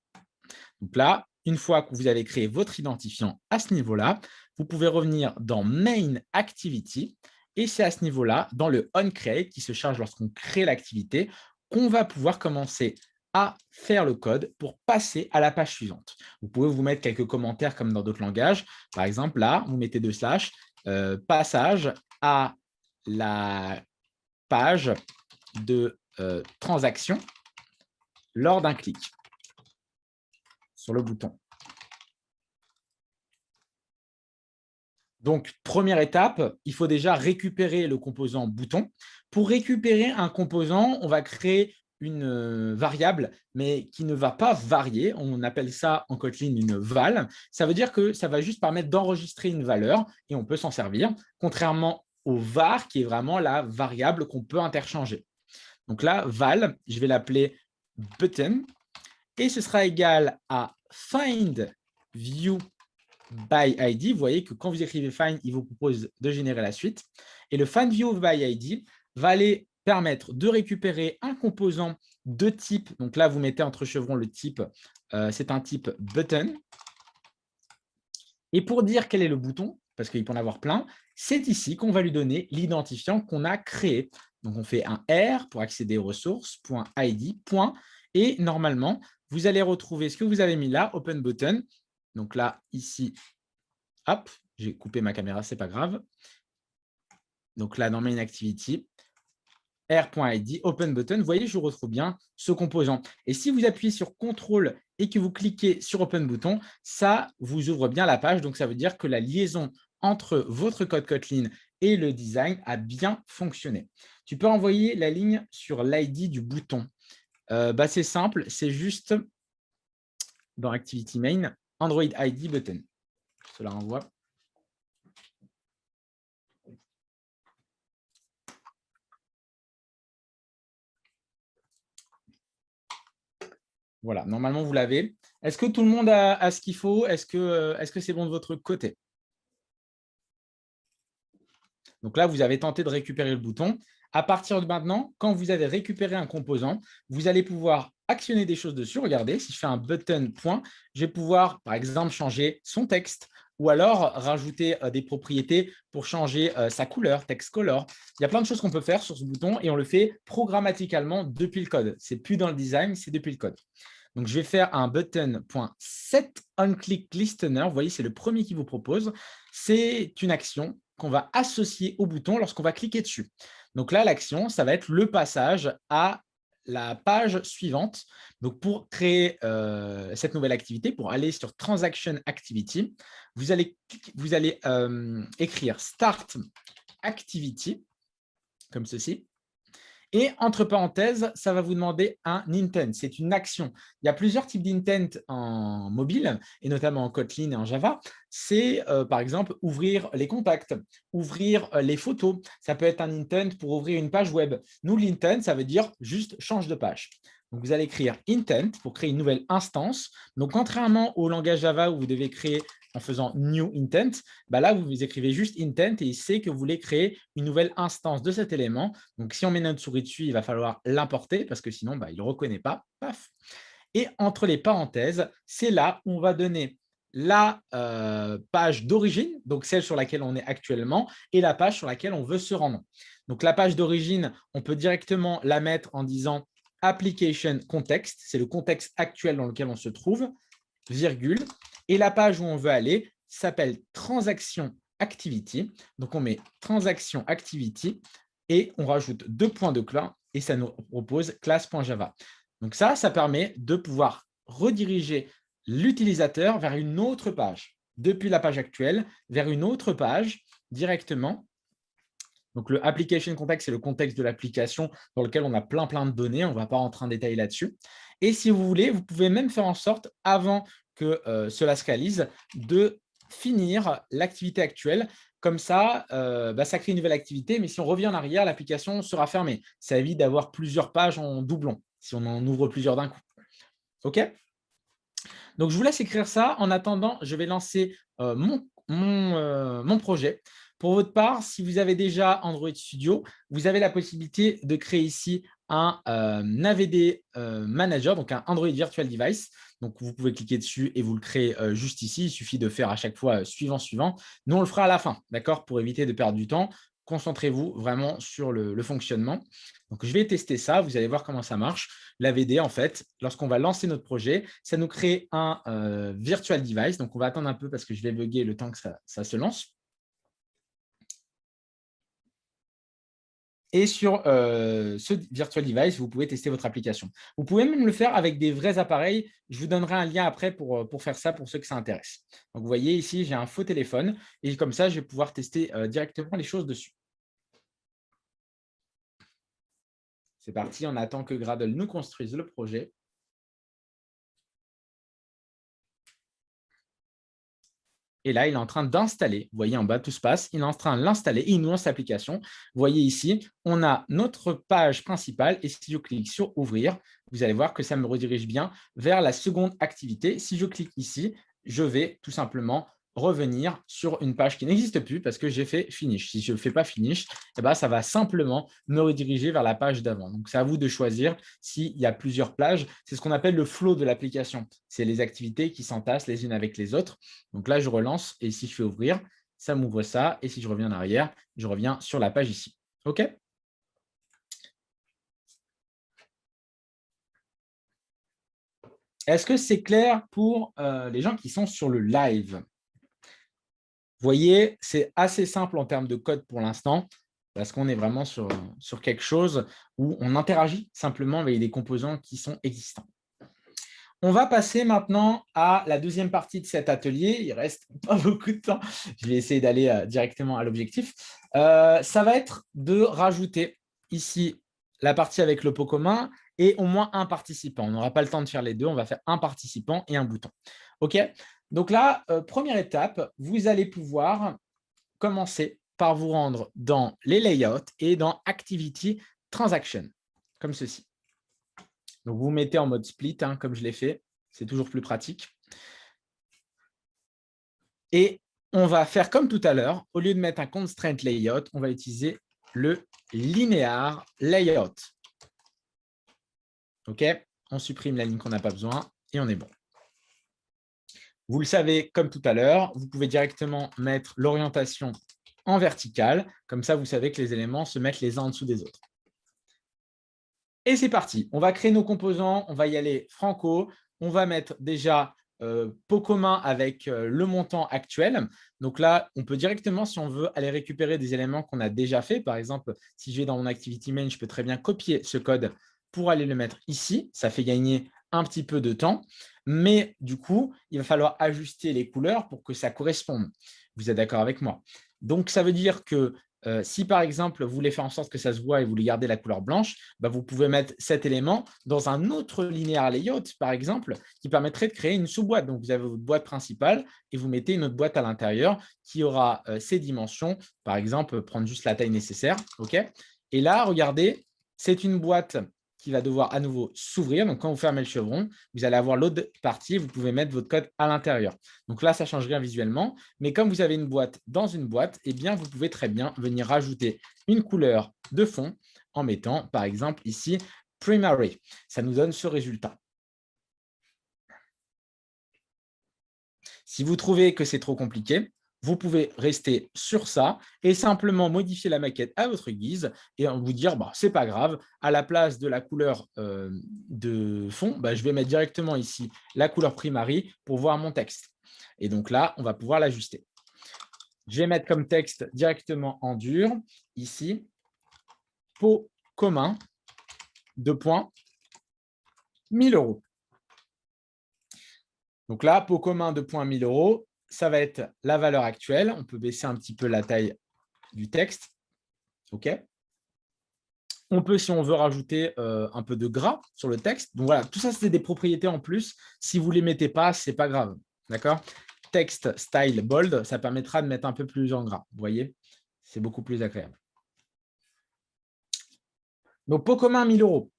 Donc là, une fois que vous avez créé votre identifiant à ce niveau-là, vous pouvez revenir dans Main Activity et c'est à ce niveau-là, dans le onCreate qui se charge lorsqu'on crée l'activité, qu'on va pouvoir commencer à faire le code pour passer à la page suivante. Vous pouvez vous mettre quelques commentaires comme dans d'autres langages. Par exemple, là, vous mettez 2/, passage à la page de transaction lors d'un clic sur le bouton. Donc, première étape, il faut déjà récupérer le composant bouton. Pour récupérer un composant, on va créer une variable, mais qui ne va pas varier. On appelle ça en Kotlin une val. Ça veut dire que ça va juste permettre d'enregistrer une valeur et on peut s'en servir, contrairement au var, qui est vraiment la variable qu'on peut interchanger. Donc là, val, je vais l'appeler button et ce sera égal à find view by ID. Vous voyez que quand vous écrivez find, il vous propose de générer la suite. Et le find view by ID va aller permettre de récupérer un composant de type. Donc là, vous mettez entre chevrons le type, c'est un type button. Et pour dire quel est le bouton, parce qu'il peut en avoir plein, c'est ici qu'on va lui donner l'identifiant qu'on a créé. Donc, on fait un R pour accéder aux ressources, .id, et normalement, vous allez retrouver ce que vous avez mis là, Open Button. Donc là, ici, hop, j'ai coupé ma caméra, ce n'est pas grave. Donc là, dans Main Activity, R.id, Open Button, vous voyez, je retrouve bien ce composant. Et si vous appuyez sur CTRL et que vous cliquez sur Open Button, ça vous ouvre bien la page. Donc, ça veut dire que la liaison entre votre code Kotlin et le design a bien fonctionné. Tu peux envoyer la ligne sur l'ID du bouton. C'est simple, c'est juste dans Activity Main, Android ID Button. Je te la renvoie. Voilà, normalement, vous l'avez. Est-ce que tout le monde a ce qu'il faut? Est-ce que c'est bon de votre côté? Donc là, vous avez tenté de récupérer le bouton. À partir de maintenant, quand vous avez récupéré un composant, vous allez pouvoir actionner des choses dessus. Regardez, si je fais un button point, je vais pouvoir, par exemple, changer son texte ou alors rajouter des propriétés pour changer sa couleur, text color. Il y a plein de choses qu'on peut faire sur ce bouton et on le fait programmaticalement depuis le code. Ce n'est plus dans le design, c'est depuis le code. Donc, je vais faire un button.set onClickListener. Vous voyez, c'est le premier qui vous propose. C'est une action qu'on va associer au bouton lorsqu'on va cliquer dessus. Donc là, l'action, ça va être le passage à la page suivante. Donc, pour créer cette nouvelle activité, pour aller sur Transaction Activity, vous allez écrire Start Activity, comme ceci. Et entre parenthèses, ça va vous demander un intent. C'est une action. Il y a plusieurs types d'intent en mobile, et notamment en Kotlin et en Java. C'est par exemple ouvrir les contacts, ouvrir les photos. Ça peut être un intent pour ouvrir une page web. Nous, l'intent, ça veut dire juste change de page. Donc, vous allez écrire intent pour créer une nouvelle instance. Donc, contrairement au langage Java où vous devez créer en faisant new intent, bah là, vous écrivez juste intent et il sait que vous voulez créer une nouvelle instance de cet élément. Donc, si on met notre souris dessus, il va falloir l'importer parce que sinon, bah, il ne le reconnaît pas. Paf. Et entre les parenthèses, c'est là où on va donner la page d'origine, donc celle sur laquelle on est actuellement, et la page sur laquelle on veut se rendre. Donc, la page d'origine, on peut directement la mettre en disant application context, c'est le contexte actuel dans lequel on se trouve, virgule. Et la page où on veut aller s'appelle Transaction Activity. Donc, on met Transaction Activity et on rajoute 2 points de classe et ça nous propose classe.java. Donc, ça permet de pouvoir rediriger l'utilisateur vers une autre page, depuis la page actuelle, vers une autre page directement. Donc, le application context, c'est le contexte de l'application dans lequel on a plein de données. On ne va pas rentrer en détail là-dessus. Et si vous voulez, vous pouvez même faire en sorte, avant que cela se réalise, de finir l'activité actuelle. Comme ça, ça crée une nouvelle activité. Mais si on revient en arrière, l'application sera fermée. Ça évite d'avoir plusieurs pages en doublon, si on en ouvre plusieurs d'un coup. OK ? Donc, je vous laisse écrire ça. En attendant, je vais lancer mon projet. Pour votre part, si vous avez déjà Android Studio, vous avez la possibilité de créer ici un AVD Manager, donc un Android Virtual Device. Donc, vous pouvez cliquer dessus et vous le créez juste ici. Il suffit de faire à chaque fois suivant. Nous, on le fera à la fin, d'accord, pour éviter de perdre du temps. Concentrez-vous vraiment sur le fonctionnement. Donc, je vais tester ça. Vous allez voir comment ça marche. L'AVD, en fait, lorsqu'on va lancer notre projet, ça nous crée un virtual device. Donc, on va attendre un peu parce que je vais bugger le temps que ça se lance. Et sur ce virtual device, vous pouvez tester votre application. Vous pouvez même le faire avec des vrais appareils. Je vous donnerai un lien après pour faire ça pour ceux que ça intéresse. Donc, vous voyez ici, j'ai un faux téléphone et comme ça, je vais pouvoir tester directement les choses dessus. C'est parti, on attend que Gradle nous construise le projet. Et là, il est en train d'installer. Vous voyez en bas, tout se passe. Il est en train de l'installer. Il nous lance l'application. Vous voyez ici, on a notre page principale. Et si je clique sur « Ouvrir », vous allez voir que ça me redirige bien vers la seconde activité. Si je clique ici, je vais tout simplement revenir sur une page qui n'existe plus parce que j'ai fait finish. Si je ne fais pas finish, eh ben, ça va simplement me rediriger vers la page d'avant. Donc, c'est à vous de choisir s'il y a plusieurs pages. C'est ce qu'on appelle le flow de l'application. C'est les activités qui s'entassent les unes avec les autres. Donc là, je relance et si je fais ouvrir, ça m'ouvre ça. Et si je reviens en arrière, je reviens sur la page ici. OK ? Est-ce que c'est clair pour les gens qui sont sur le live ? Vous voyez, c'est assez simple en termes de code pour l'instant, parce qu'on est vraiment sur quelque chose où on interagit simplement avec des composants qui sont existants. On va passer maintenant à la deuxième partie de cet atelier. Il ne reste pas beaucoup de temps. Je vais essayer d'aller directement à l'objectif. Ça va être de rajouter ici la partie avec le pot commun et au moins un participant. On n'aura pas le temps de faire les deux. On va faire un participant et un bouton. OK ? Donc là, première étape, vous allez pouvoir commencer par vous rendre dans les layouts et dans Activity Transaction, comme ceci. Donc, vous mettez en mode split, hein, comme je l'ai fait. C'est toujours plus pratique. Et on va faire comme tout à l'heure. Au lieu de mettre un constraint layout, on va utiliser le linear layout. OK ? On supprime la ligne qu'on n'a pas besoin et on est bon. Vous le savez, comme tout à l'heure, vous pouvez directement mettre l'orientation en verticale. Comme ça, vous savez que les éléments se mettent les uns en dessous des autres. Et c'est parti. On va créer nos composants. On va y aller franco. On va mettre déjà pot commun avec le montant actuel. Donc là, on peut directement, si on veut, aller récupérer des éléments qu'on a déjà fait. Par exemple, si je vais dans mon activity main, je peux très bien copier ce code pour aller le mettre ici. Ça fait gagner un petit peu de temps. Mais du coup, il va falloir ajuster les couleurs pour que ça corresponde. Vous êtes d'accord avec moi? Donc, ça veut dire que si par exemple, vous voulez faire en sorte que ça se voit et vous voulez garder la couleur blanche, bah, vous pouvez mettre cet élément dans un autre linéaire layout, par exemple, qui permettrait de créer une sous-boîte. Donc, vous avez votre boîte principale et vous mettez une autre boîte à l'intérieur qui aura ces dimensions. Par exemple, prendre juste la taille nécessaire. OK. Et là, regardez, c'est une boîte qui va devoir à nouveau s'ouvrir. Donc, quand vous fermez le chevron, vous allez avoir l'autre partie. Vous pouvez mettre votre code à l'intérieur. Donc là, ça ne change rien visuellement. Mais comme vous avez une boîte dans une boîte, eh bien, vous pouvez très bien venir rajouter une couleur de fond en mettant, par exemple, ici, Primary. Ça nous donne ce résultat. Si vous trouvez que c'est trop compliqué, vous pouvez rester sur ça et simplement modifier la maquette à votre guise et vous dire, bah, c'est pas grave, à la place de la couleur de fond, bah, je vais mettre directement ici la couleur primary pour voir mon texte. Et donc là, on va pouvoir l'ajuster. Je vais mettre comme texte directement en dur, ici, pot commun, 1000 €. Donc là, pot commun, 1000 €, ça va être la valeur actuelle. On peut baisser un petit peu la taille du texte. OK. On peut, si on veut, rajouter un peu de gras sur le texte. Donc voilà, tout ça, c'est des propriétés en plus. Si vous ne les mettez pas, ce n'est pas grave. D'accord? Texte, style, bold, ça permettra de mettre un peu plus en gras. Vous voyez? C'est beaucoup plus agréable. Donc, pot commun, 1000 €.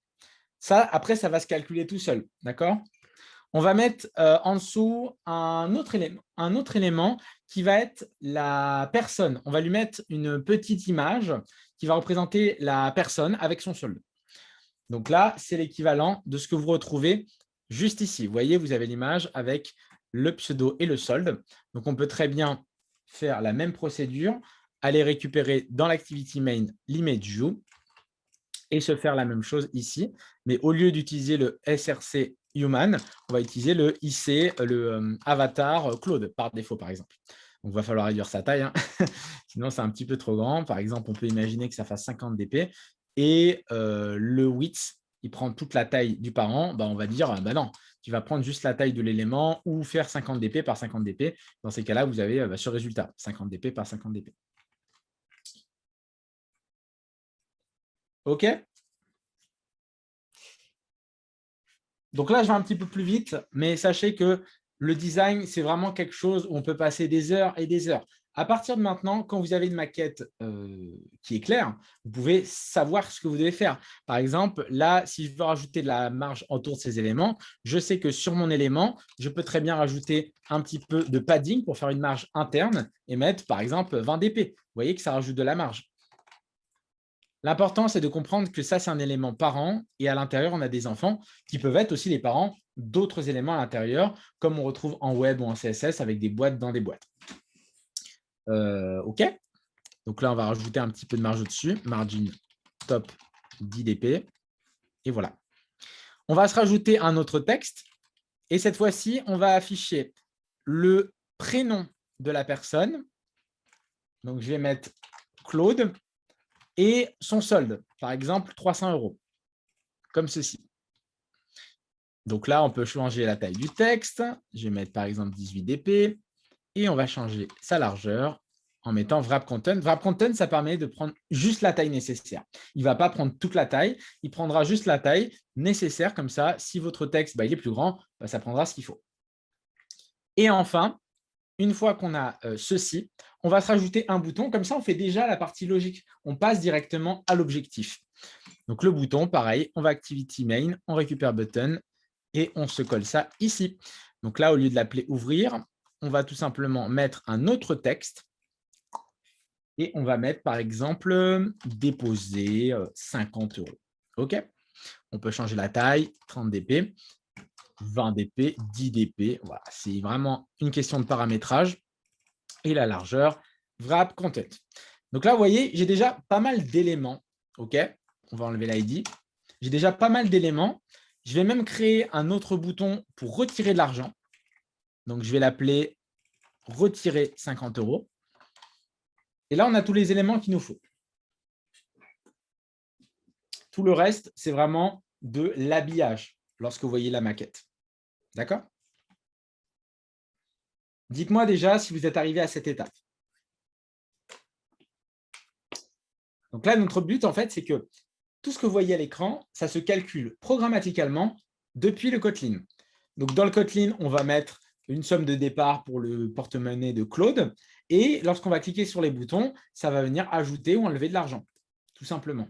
Ça, après, ça va se calculer tout seul. D'accord? On va mettre en dessous un autre élément qui va être la personne. On va lui mettre une petite image qui va représenter la personne avec son solde. Donc là, c'est l'équivalent de ce que vous retrouvez juste ici. Vous voyez, vous avez l'image avec le pseudo et le solde. Donc, on peut très bien faire la même procédure, aller récupérer dans l'activity main l'image view et se faire la même chose ici. Mais au lieu d'utiliser le src human, on va utiliser le IC, le avatar Claude par défaut, par exemple. Donc, il va falloir réduire sa taille, hein. Sinon, c'est un petit peu trop grand. Par exemple, on peut imaginer que ça fasse 50 dp. Et le width, il prend toute la taille du parent. Bah, on va dire, bah non, tu vas prendre juste la taille de l'élément ou faire 50 dp par 50 dp. Dans ces cas-là, vous avez ce résultat, 50 dp par 50 dp. OK? Donc là, je vais un petit peu plus vite, mais sachez que le design, c'est vraiment quelque chose où on peut passer des heures et des heures. À partir de maintenant, quand vous avez une maquette qui est claire, vous pouvez savoir ce que vous devez faire. Par exemple, là, si je veux rajouter de la marge autour de ces éléments, je sais que sur mon élément, je peux très bien rajouter un petit peu de padding pour faire une marge interne et mettre, par exemple, 20 dp. Vous voyez que ça rajoute de la marge. L'important, c'est de comprendre que ça, c'est un élément parent et à l'intérieur, on a des enfants qui peuvent être aussi les parents d'autres éléments à l'intérieur, comme on retrouve en web ou en CSS avec des boîtes dans des boîtes. OK. Donc là, on va rajouter un petit peu de marge au-dessus. Margin top 10 dp. Et voilà. On va se rajouter un autre texte. Et cette fois-ci, on va afficher le prénom de la personne. Donc, je vais mettre Claude. Et son solde, par exemple, 300 €, comme ceci. Donc là, on peut changer la taille du texte. Je vais mettre, par exemple, 18 dp. Et on va changer sa largeur en mettant wrap content. Wrap content, ça permet de prendre juste la taille nécessaire. Il ne va pas prendre toute la taille. Il prendra juste la taille nécessaire. Comme ça, si votre texte il est plus grand, ça prendra ce qu'il faut. Et enfin, une fois qu'on a ceci, on va se rajouter un bouton. Comme ça, on fait déjà la partie logique. On passe directement à l'objectif. Donc, le bouton, pareil, on va activity main, on récupère button et on se colle ça ici. Donc là, au lieu de l'appeler ouvrir, on va tout simplement mettre un autre texte et on va mettre, par exemple, déposer 50 €. OK. On peut changer la taille, 30 dp. 20 dp, 10 dp. Voilà, c'est vraiment une question de paramétrage. Et la largeur, wrap content. Donc là, vous voyez, j'ai déjà pas mal d'éléments. OK, on va enlever l'ID. J'ai déjà pas mal d'éléments. Je vais même créer un autre bouton pour retirer de l'argent. Donc, je vais l'appeler retirer 50 €. Et là, on a tous les éléments qu'il nous faut. Tout le reste, c'est vraiment de l'habillage lorsque vous voyez la maquette. D'accord? Dites-moi déjà si vous êtes arrivé à cette étape. Donc là, notre but, en fait, c'est que tout ce que vous voyez à l'écran, ça se calcule programmaticalement depuis le Kotlin. Donc, dans le Kotlin, on va mettre une somme de départ pour le porte-monnaie de Claude. Et lorsqu'on va cliquer sur les boutons, ça va venir ajouter ou enlever de l'argent, tout simplement.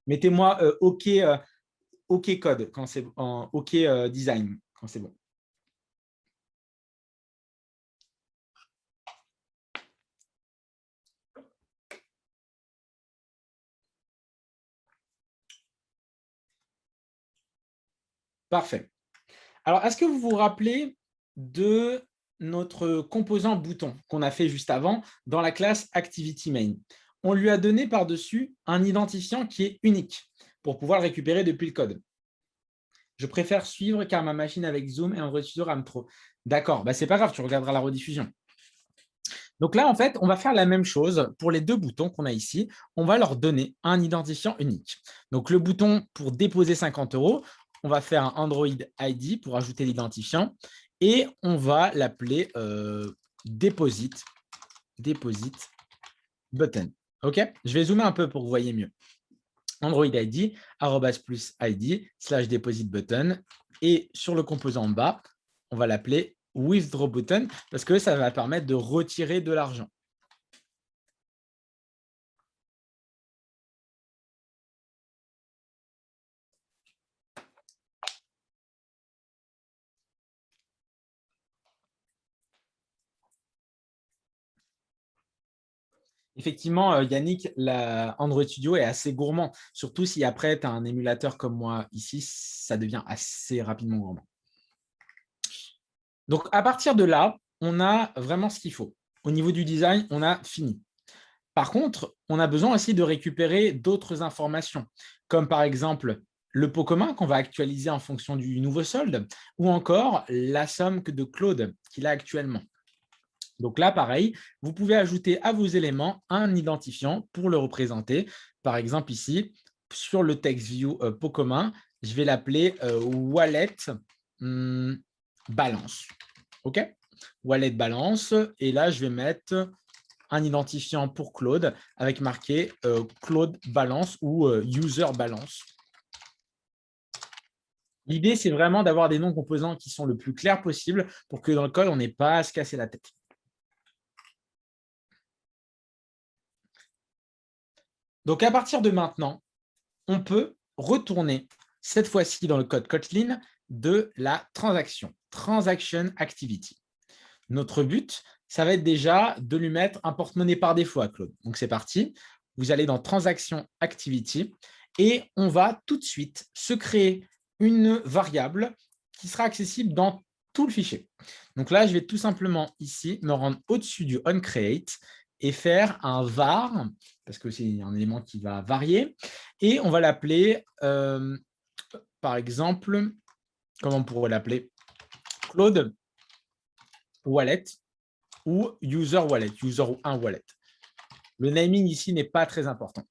Mettez-moi OK, OK code, quand c'est OK design, quand c'est bon. Parfait. Alors, est-ce que vous vous rappelez de notre composant bouton qu'on a fait juste avant dans la classe ActivityMain? On lui a donné par-dessus un identifiant qui est unique pour pouvoir le récupérer depuis le code. Je préfère suivre car ma machine avec Zoom et Android Studio rame trop. D'accord, c'est pas grave, tu regarderas la rediffusion. Donc là, en fait, on va faire la même chose pour les deux boutons qu'on a ici. On va leur donner un identifiant unique. Donc, le bouton pour déposer 50 €, on va faire un Android ID pour ajouter l'identifiant et on va l'appeler deposit button. OK? Je vais zoomer un peu pour que vous voyez mieux. Android ID, @+ID /deposit button. Et sur le composant en bas, on va l'appeler withdraw button parce que ça va permettre de retirer de l'argent. Effectivement, Yannick, la Android Studio est assez gourmand, surtout si après tu as un émulateur comme moi ici, ça devient assez rapidement gourmand. Donc, à partir de là, on a vraiment ce qu'il faut. Au niveau du design, on a fini. Par contre, on a besoin aussi de récupérer d'autres informations, comme par exemple le pot commun qu'on va actualiser en fonction du nouveau solde, ou encore la somme de Claude qu'il a actuellement. Donc là, pareil, vous pouvez ajouter à vos éléments un identifiant pour le représenter. Par exemple, ici, sur le text view pot commun, je vais l'appeler wallet balance. OK? Wallet balance. Et là, je vais mettre un identifiant pour Claude avec marqué Claude balance ou user balance. L'idée, c'est vraiment d'avoir des noms composants qui sont le plus clairs possible pour que dans le code, on n'ait pas à se casser la tête. Donc, à partir de maintenant, on peut retourner cette fois-ci dans le code Kotlin de la transaction, Transaction Activity. Notre but, ça va être déjà de lui mettre un porte-monnaie par défaut à Claude. Donc, c'est parti. Vous allez dans Transaction Activity et on va tout de suite se créer une variable qui sera accessible dans tout le fichier. Donc là, je vais tout simplement ici me rendre au-dessus du onCreate et faire un var, parce que c'est un élément qui va varier, et on va l'appeler, par exemple, comment on pourrait l'appeler? Claude Wallet ou User Wallet, User ou un Wallet. Le naming ici n'est pas très important.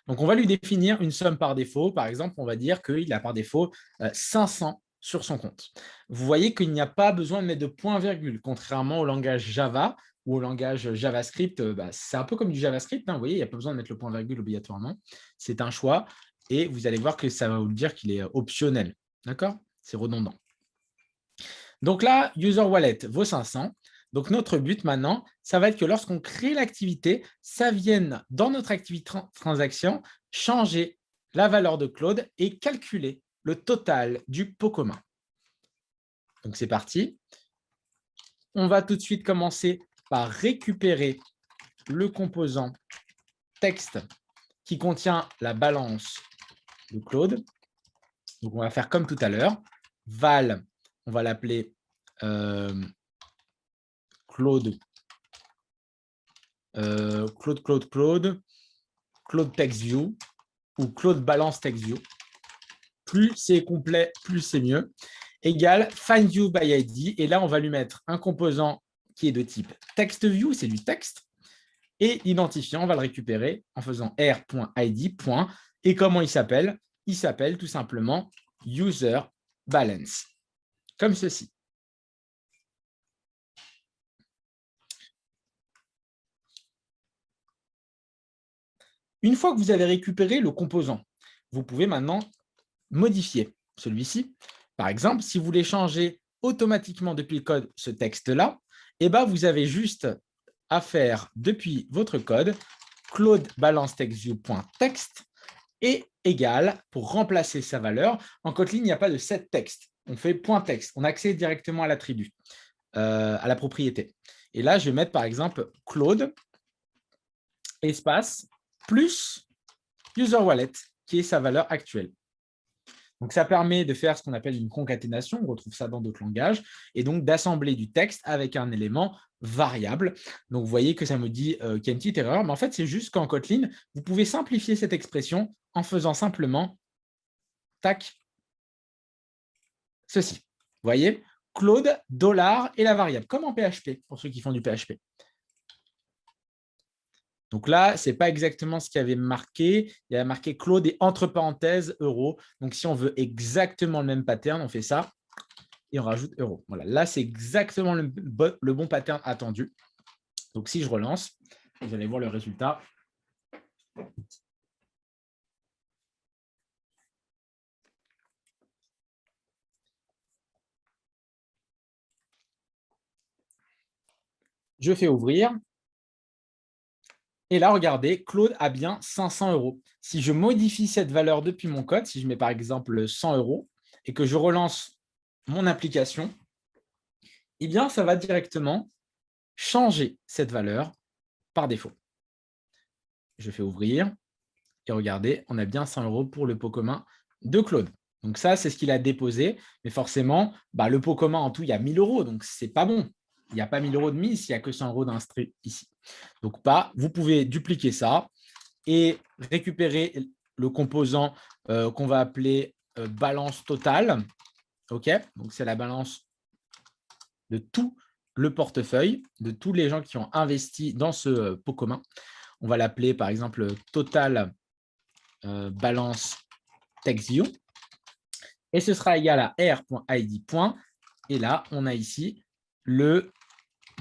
Donc, on va lui définir une somme par défaut. Par exemple, on va dire qu'il a par défaut 500 sur son compte. Vous voyez qu'il n'y a pas besoin de mettre de point-virgule, contrairement au langage Java ou au langage JavaScript. C'est un peu comme du JavaScript. Vous voyez, il n'y a pas besoin de mettre le point-virgule obligatoirement. C'est un choix. Et vous allez voir que ça va vous dire qu'il est optionnel. D'accord? C'est redondant. Donc là, User Wallet vaut 500. Donc, notre but maintenant, ça va être que lorsqu'on crée l'activité, ça vienne dans notre activité transaction, changer la valeur de Claude et calculer le total du pot commun. Donc, c'est parti. On va tout de suite commencer par récupérer le composant texte qui contient la balance de Claude. Donc, on va faire comme tout à l'heure. Val, on va l'appeler Claude TextView ou Claude Balance TextView. Plus c'est complet, plus c'est mieux. égale findViewById. Et là, on va lui mettre un composant qui est de type TextView, c'est du texte. Et l'identifiant, on va le récupérer en faisant r.id. Et comment il s'appelle? Il s'appelle tout simplement userBalance, comme ceci. Une fois que vous avez récupéré le composant, vous pouvez maintenant modifier celui-ci. Par exemple, si vous voulez changer automatiquement depuis le code ce texte-là, eh ben, vous avez juste à faire depuis votre code Claude balance textView.text et égal pour remplacer sa valeur. En Kotlin, il n'y a pas de setText. On fait .text. On accède directement à l'attribut, à la propriété. Et là, je vais mettre par exemple Claude espace plus userWallet, qui est sa valeur actuelle. Donc, ça permet de faire ce qu'on appelle une concaténation, on retrouve ça dans d'autres langages, et donc d'assembler du texte avec un élément variable. Donc, vous voyez que ça me dit qu'il y a une petite erreur, mais en fait, c'est juste qu'en Kotlin, vous pouvez simplifier cette expression en faisant simplement tac, ceci. Vous voyez, Claude, $ et la variable, comme en PHP, pour ceux qui font du PHP. Donc là, ce n'est pas exactement ce qu'il y avait marqué. Il y avait marqué Claude et entre parenthèses euro. Donc, si on veut exactement le même pattern, on fait ça et on rajoute euro. Voilà, là, c'est exactement le bon pattern attendu. Donc, si je relance, vous allez voir le résultat. Je fais ouvrir. Et là, regardez, Claude a bien 500 euros. Si je modifie cette valeur depuis mon code, si je mets par exemple 100 euros et que je relance mon application, eh bien, ça va directement changer cette valeur par défaut. Je fais ouvrir et regardez, on a bien 100 euros pour le pot commun de Claude. Donc ça, c'est ce qu'il a déposé. Mais forcément, le pot commun en tout, il y a 1000 euros. Donc, ce n'est pas bon. Il n'y a pas 1000 euros de mise, il n'y a que 100 euros d'inscrit ici. Donc, vous pouvez dupliquer ça et récupérer le composant qu'on va appeler balance totale. OK, donc, c'est la balance de tout le portefeuille, de tous les gens qui ont investi dans ce pot commun. On va l'appeler, par exemple, total balance TextView. Et ce sera égal à r.id. Et là, on a ici le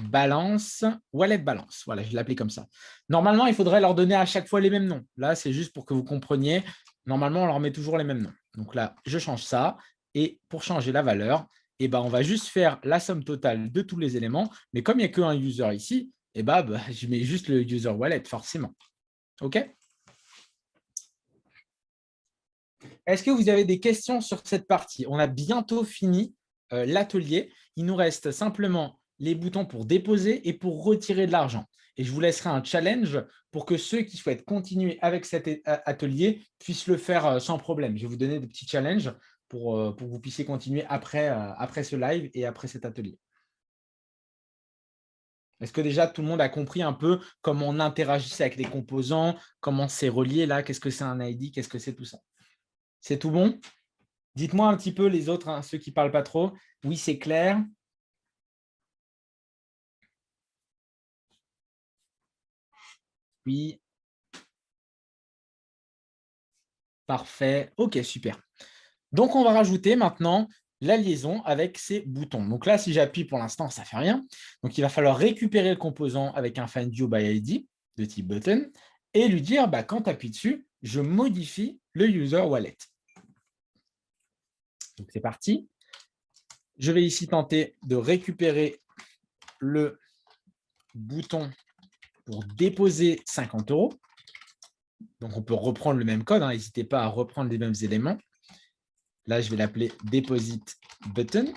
balance, wallet balance. Voilà, je l'ai appelé comme ça. Normalement, il faudrait leur donner à chaque fois les mêmes noms. Là, c'est juste pour que vous compreniez. Normalement, on leur met toujours les mêmes noms. Donc là, je change ça. Et pour changer la valeur, on va juste faire la somme totale de tous les éléments. Mais comme il n'y a qu'un user ici, je mets juste le user wallet, forcément. OK? Est-ce que vous avez des questions sur cette partie? On a bientôt fini l'atelier. Il nous reste simplement les boutons pour déposer et pour retirer de l'argent. Et je vous laisserai un challenge pour que ceux qui souhaitent continuer avec cet atelier puissent le faire sans problème. Je vais vous donner des petits challenges pour que vous puissiez continuer après ce live et après cet atelier. Est-ce que déjà tout le monde a compris un peu comment on interagissait avec les composants, comment c'est relié là, qu'est-ce que c'est un ID, qu'est-ce que c'est tout ça? C'est tout bon? Dites-moi un petit peu les autres, hein, ceux qui ne parlent pas trop. Oui, c'est clair. Oui. Parfait. OK, super. Donc, on va rajouter maintenant la liaison avec ces boutons. Donc là, si j'appuie pour l'instant, ça ne fait rien. Donc, il va falloir récupérer le composant avec un findViewById de type button et lui dire, quand tu appuies dessus, je modifie le user wallet. Donc, c'est parti. Je vais ici tenter de récupérer le bouton pour déposer 50 euros. Donc, on peut reprendre le même code. N'hésitez pas à reprendre les mêmes éléments. Là, je vais l'appeler Deposit Button.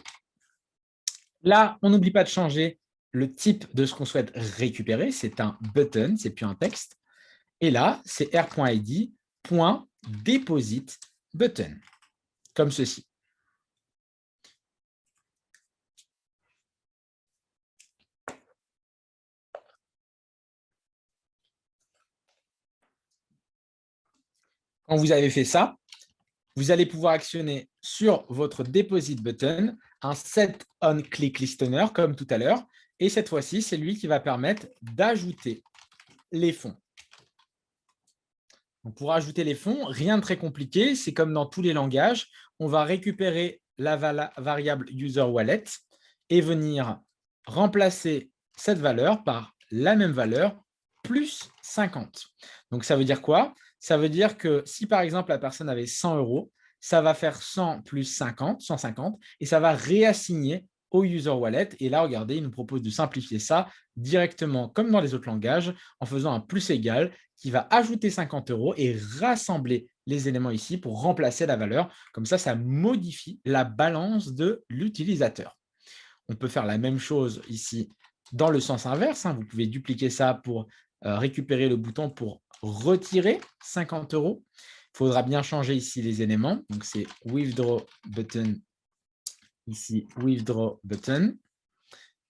Là, on n'oublie pas de changer le type de ce qu'on souhaite récupérer. C'est un button, ce n'est plus un texte. Et là, c'est r.id.deposit button, comme ceci. Quand vous avez fait ça, vous allez pouvoir actionner sur votre deposit button un set on click listener comme tout à l'heure. Et cette fois-ci, c'est lui qui va permettre d'ajouter les fonds. Donc, pour ajouter les fonds, rien de très compliqué. C'est comme dans tous les langages. On va récupérer la variable user wallet et venir remplacer cette valeur par la même valeur plus 50. Donc, ça veut dire quoi? Ça veut dire que si, par exemple, la personne avait 100 €, ça va faire 100 plus 50, 150, et ça va réassigner au user wallet. Et là, regardez, il nous propose de simplifier ça directement, comme dans les autres langages, en faisant un plus égal qui va ajouter 50 € et rassembler les éléments ici pour remplacer la valeur. Comme ça modifie la balance de l'utilisateur. On peut faire la même chose ici dans le sens inverse. Vous pouvez dupliquer ça pour récupérer le bouton pour retirer 50 €. Il faudra bien changer ici les éléments. Donc, c'est withdraw button, ici withdraw button.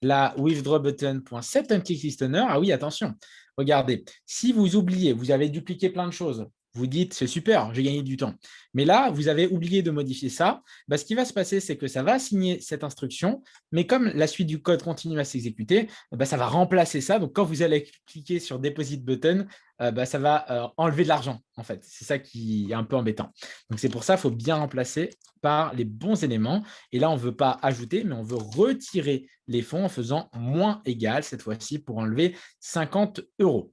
La withdraw button.set un click listener. Ah oui, attention. Regardez, si vous oubliez, vous avez dupliqué plein de choses, vous dites, c'est super, j'ai gagné du temps. Mais là, vous avez oublié de modifier ça. Ce qui va se passer, c'est que ça va assigner cette instruction, mais comme la suite du code continue à s'exécuter, ça va remplacer ça. Donc, quand vous allez cliquer sur Deposit Button, ça va enlever de l'argent, en fait. C'est ça qui est un peu embêtant. Donc, c'est pour ça qu'il faut bien remplacer par les bons éléments. Et là, on ne veut pas ajouter, mais on veut retirer les fonds en faisant moins égal, cette fois-ci, pour enlever 50 €.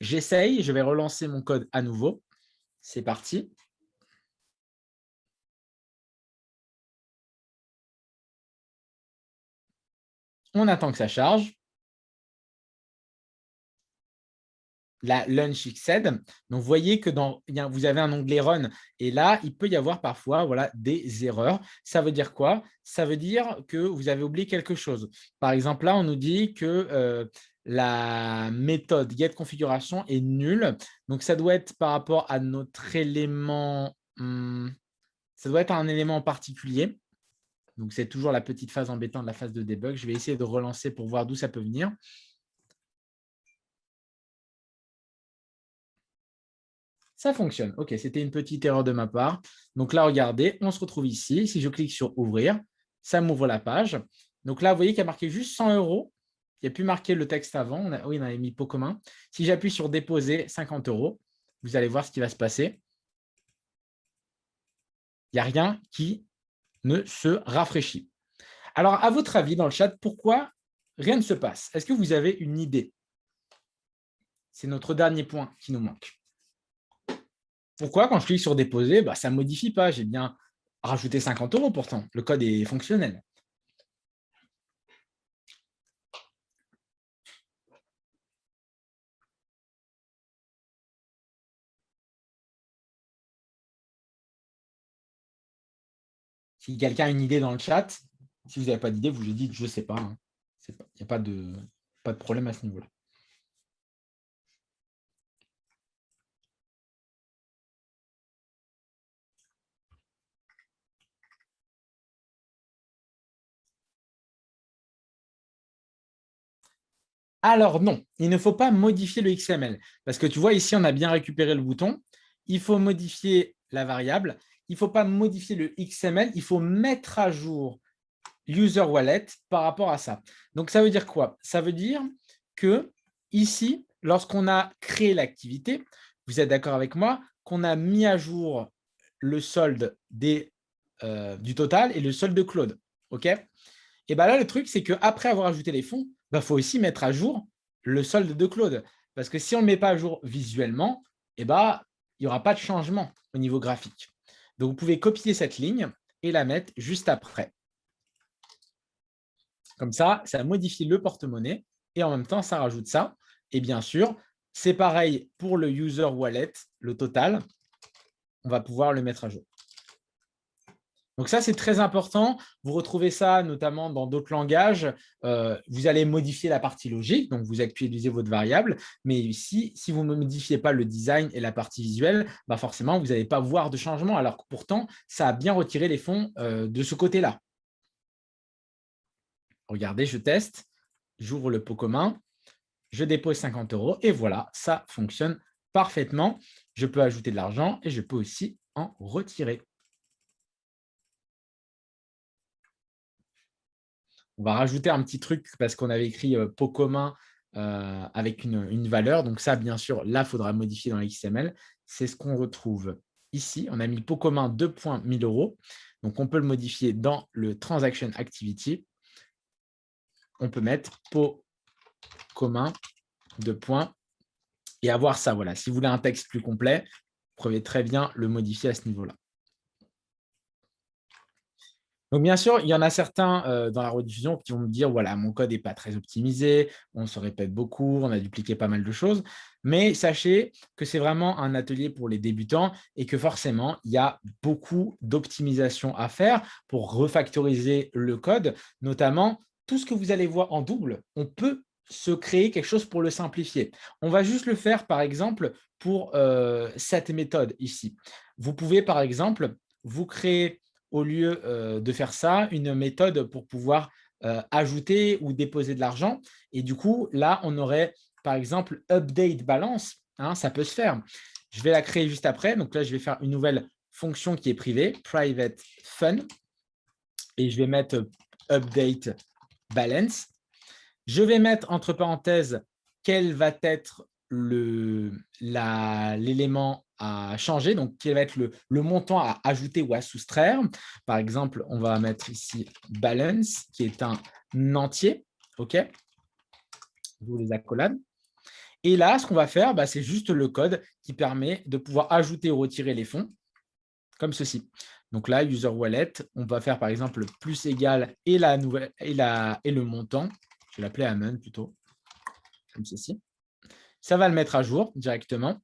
J'essaye, je vais relancer mon code à nouveau. C'est parti. On attend que ça charge. La Launch XSED. Donc, vous voyez que vous avez un onglet Run et là, il peut y avoir parfois des erreurs. Ça veut dire quoi? Ça veut dire que vous avez oublié quelque chose. Par exemple, là, on nous dit que la méthode getConfiguration est nulle. Donc, ça doit être par rapport à notre élément. Ça doit être un élément particulier. Donc, c'est toujours la petite phase embêtante de la phase de debug. Je vais essayer de relancer pour voir d'où ça peut venir. Ça fonctionne. OK, c'était une petite erreur de ma part. Donc là, regardez, on se retrouve ici. Si je clique sur « Ouvrir », ça m'ouvre la page. Donc là, vous voyez qu'il y a marqué juste 100 €. Il n'y a plus marqué le texte avant. Oui, on avait mis pot commun. Si j'appuie sur « Déposer » 50 €, vous allez voir ce qui va se passer. Il n'y a rien qui ne se rafraîchit. Alors, à votre avis, dans le chat, pourquoi rien ne se passe? Est-ce que vous avez une idée? C'est notre dernier point qui nous manque. Pourquoi, quand je clique sur déposer, ça ne modifie pas? J'ai bien rajouté 50 € pourtant. Le code est fonctionnel. Si quelqu'un a une idée dans le chat, si vous n'avez pas d'idée, vous lui dites je ne sais pas. Il n'y a pas de problème à ce niveau-là. Alors non, il ne faut pas modifier le XML. Parce que tu vois, ici, on a bien récupéré le bouton. Il faut modifier la variable. Il ne faut pas modifier le XML. Il faut mettre à jour user wallet par rapport à ça. Donc, ça veut dire quoi? Ça veut dire que ici, lorsqu'on a créé l'activité, vous êtes d'accord avec moi, qu'on a mis à jour le solde du total et le solde de Claude. OK? Et bien là, le truc, c'est qu'après avoir ajouté les fonds, il faut aussi mettre à jour le solde de Claude. Parce que si on ne le met pas à jour visuellement, il n'y aura pas de changement au niveau graphique. Donc, vous pouvez copier cette ligne et la mettre juste après. Comme ça modifie le porte-monnaie et en même temps, ça rajoute ça. Et bien sûr, c'est pareil pour le user wallet, le total. On va pouvoir le mettre à jour. Donc ça, c'est très important. Vous retrouvez ça notamment dans d'autres langages. Vous allez modifier la partie logique, donc vous actualisez votre variable. Mais ici, si vous ne modifiez pas le design et la partie visuelle, forcément, vous n'allez pas voir de changement. Alors que pourtant, ça a bien retiré les fonds de ce côté-là. Regardez, je teste. J'ouvre le pot commun. Je dépose 50 € et voilà, ça fonctionne parfaitement. Je peux ajouter de l'argent et je peux aussi en retirer. On va rajouter un petit truc parce qu'on avait écrit pot commun avec une valeur. Donc ça, bien sûr, là, il faudra modifier dans l'XML. C'est ce qu'on retrouve ici. On a mis pot commun 2.1000 euros. Donc, on peut le modifier dans le Transaction Activity. On peut mettre pot commun 2 points et avoir ça. Voilà. Si vous voulez un texte plus complet, vous pouvez très bien le modifier à ce niveau-là. Donc, bien sûr, il y en a certains dans la rediffusion qui vont me dire, voilà, mon code n'est pas très optimisé, on se répète beaucoup, on a dupliqué pas mal de choses. Mais sachez que c'est vraiment un atelier pour les débutants et que forcément, il y a beaucoup d'optimisation à faire pour refactoriser le code. Notamment, tout ce que vous allez voir en double, on peut se créer quelque chose pour le simplifier. On va juste le faire, par exemple, pour cette méthode ici. Vous pouvez, par exemple, vous créer au lieu de faire ça, une méthode pour pouvoir ajouter ou déposer de l'argent. Et du coup, là, on aurait, par exemple, update balance. Hein, ça peut se faire. Je vais la créer juste après. Donc là, je vais faire une nouvelle fonction qui est privée, private fun. Et je vais mettre update balance. Je vais mettre entre parenthèses quel va être l'élément à changer, donc quel va être le montant à ajouter ou à soustraire. Par exemple, on va mettre ici balance, qui est un entier. OK, vous les accolades. Et là, ce qu'on va faire, c'est juste le code qui permet de pouvoir ajouter ou retirer les fonds, comme ceci. Donc là, user wallet, on va faire par exemple plus égal et le montant. Je vais l'appeler amount plutôt, comme ceci. Ça va le mettre à jour directement.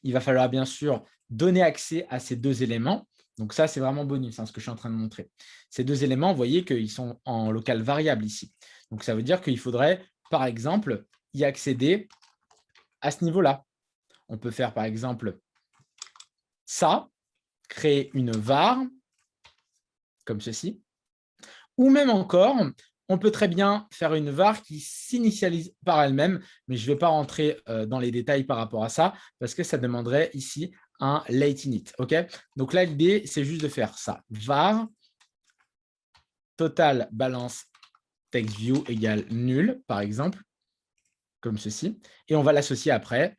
Il va falloir bien sûr donner accès à ces deux éléments. Donc ça, c'est vraiment bonus, ce que je suis en train de montrer. Ces deux éléments, vous voyez qu'ils sont en local variable ici. Donc ça veut dire qu'il faudrait, par exemple, y accéder à ce niveau-là. On peut faire, par exemple, ça, créer une var, comme ceci. Ou même encore, on peut très bien faire une var qui s'initialise par elle-même, mais je ne vais pas rentrer dans les détails par rapport à ça, parce que ça demanderait ici un late init. Okay, donc là, l'idée, c'est juste de faire ça. Var total balance text view égale nul, par exemple, comme ceci. Et on va l'associer après,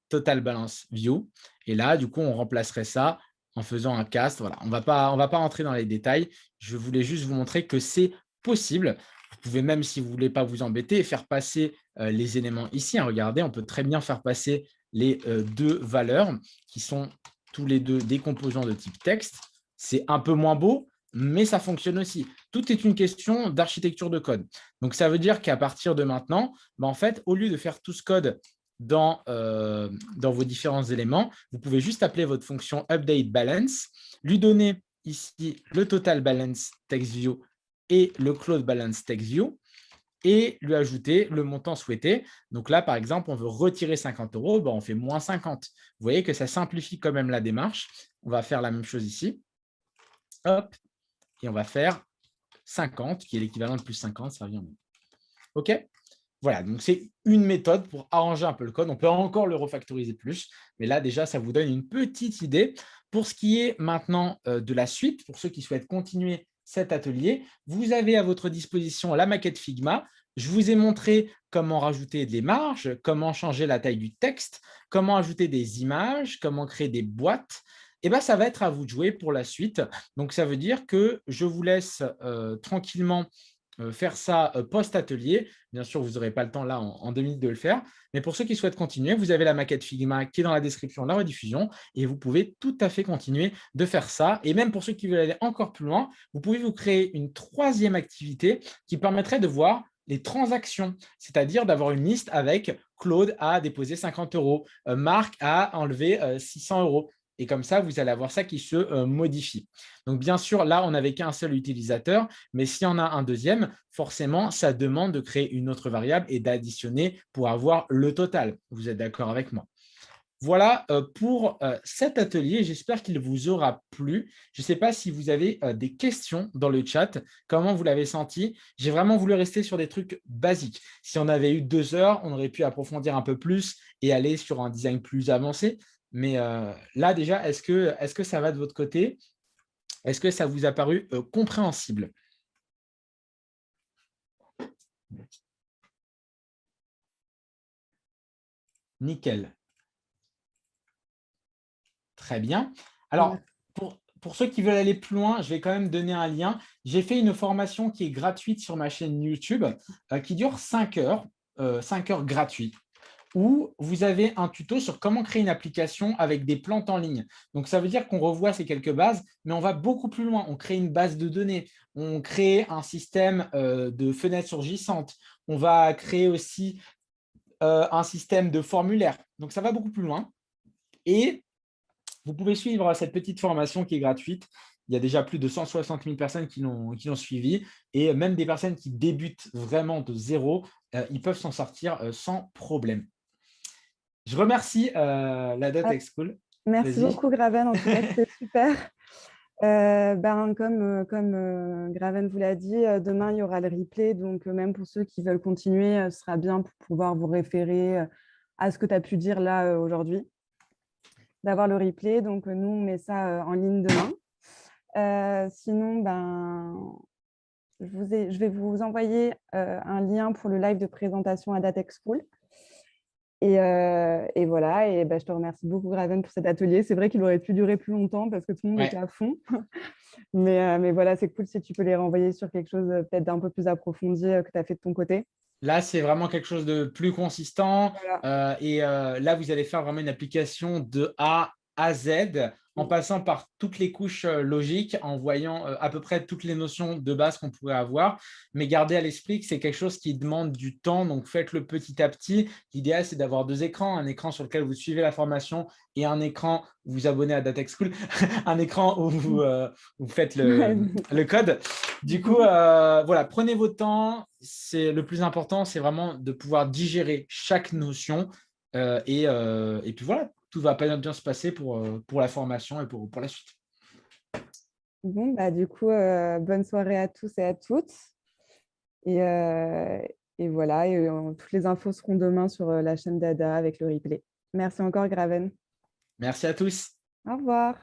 total balance view. Et là, du coup, on remplacerait ça en faisant un cast. Voilà, on va pas rentrer dans les détails. Je voulais juste vous montrer que c'est possible. Vous pouvez même, si vous ne voulez pas vous embêter, faire passer les éléments ici. Hein, regardez, on peut très bien faire passer les deux valeurs qui sont tous les deux des composants de type texte. C'est un peu moins beau, mais ça fonctionne aussi. Tout est une question d'architecture de code. Donc, ça veut dire qu'à partir de maintenant, en fait, au lieu de faire tout ce code dans vos différents éléments, vous pouvez juste appeler votre fonction update balance, lui donner ici le total balance text view et le close balance text view et lui ajouter le montant souhaité. Donc là, par exemple, on veut retirer 50 €, on fait moins 50. Vous voyez que ça simplifie quand même la démarche. On va faire la même chose ici. Hop, et on va faire 50, qui est l'équivalent de plus 50, ça revient. OK ? Voilà, donc c'est une méthode pour arranger un peu le code. On peut encore le refactoriser plus, mais là, déjà, ça vous donne une petite idée. Pour ce qui est maintenant de la suite, pour ceux qui souhaitent continuer cet atelier, vous avez à votre disposition la maquette Figma. Je vous ai montré comment rajouter des marges, comment changer la taille du texte, comment ajouter des images, comment créer des boîtes. Et ça va être à vous de jouer pour la suite. Donc, ça veut dire que je vous laisse tranquillement faire ça post-atelier. Bien sûr, vous n'aurez pas le temps là en 2 minutes de le faire. Mais pour ceux qui souhaitent continuer, vous avez la maquette Figma qui est dans la description de la rediffusion et vous pouvez tout à fait continuer de faire ça. Et même pour ceux qui veulent aller encore plus loin, vous pouvez vous créer une troisième activité qui permettrait de voir les transactions, c'est-à-dire d'avoir une liste avec Claude a déposé 50 €, Marc a enlevé 600 €. Et comme ça, vous allez avoir ça qui se modifie. Donc, bien sûr, là, on n'avait qu'un seul utilisateur, mais s'il y en a un deuxième, forcément, ça demande de créer une autre variable et d'additionner pour avoir le total. Vous êtes d'accord avec moi? Voilà pour cet atelier. J'espère qu'il vous aura plu. Je ne sais pas si vous avez des questions dans le chat. Comment vous l'avez senti? J'ai vraiment voulu rester sur des trucs basiques. Si on avait eu 2 heures, on aurait pu approfondir un peu plus et aller sur un design plus avancé. Mais là, déjà, est-ce que ça va de votre côté? Est-ce que ça vous a paru compréhensible? Nickel. Très bien. Alors, pour ceux qui veulent aller plus loin, je vais quand même donner un lien. J'ai fait une formation qui est gratuite sur ma chaîne YouTube qui dure 5 heures, 5 heures gratuites, où vous avez un tuto sur comment créer une application avec des plantes en ligne. Donc, ça veut dire qu'on revoit ces quelques bases, mais on va beaucoup plus loin. On crée une base de données, on crée un système de fenêtres surgissantes, on va créer aussi un système de formulaire. Donc, ça va beaucoup plus loin. Et vous pouvez suivre cette petite formation qui est gratuite. Il y a déjà plus de 160 000 personnes qui l'ont suivi. Et même des personnes qui débutent vraiment de zéro, ils peuvent s'en sortir sans problème. Je remercie la Datex School. Merci beaucoup, Graven. En tout cas, c'était super. Comme Graven vous l'a dit, demain, il y aura le replay. Donc, même pour ceux qui veulent continuer, ce sera bien pour pouvoir vous référer à ce que tu as pu dire là aujourd'hui, d'avoir le replay. Donc, nous, on met ça en ligne demain. Sinon, je vais vous envoyer un lien pour le live de présentation à Datex School. Et voilà, et je te remercie beaucoup, Graven, pour cet atelier. C'est vrai qu'il aurait pu durer plus longtemps parce que tout le monde était à fond. Mais voilà, c'est cool si tu peux les renvoyer sur quelque chose peut-être d'un peu plus approfondi que tu as fait de ton côté. Là, c'est vraiment quelque chose de plus consistant. Voilà. Là, vous allez faire vraiment une application de A à Z en passant par toutes les couches logiques, en voyant à peu près toutes les notions de base qu'on pourrait avoir. Mais gardez à l'esprit que c'est quelque chose qui demande du temps, donc faites-le petit à petit. L'idéal, c'est d'avoir 2 écrans, un écran sur lequel vous suivez la formation et un écran où vous abonnez à Datex School, un écran où vous faites le code. Du coup, voilà, prenez votre temps. C'est le plus important, c'est vraiment de pouvoir digérer chaque notion. Et puis voilà, tout va bien se passer pour la formation et pour la suite. Bon, du coup, bonne soirée à tous et à toutes. Et voilà, toutes les infos seront demain sur la chaîne d'Ada avec le replay. Merci encore, Graven. Merci à tous. Au revoir.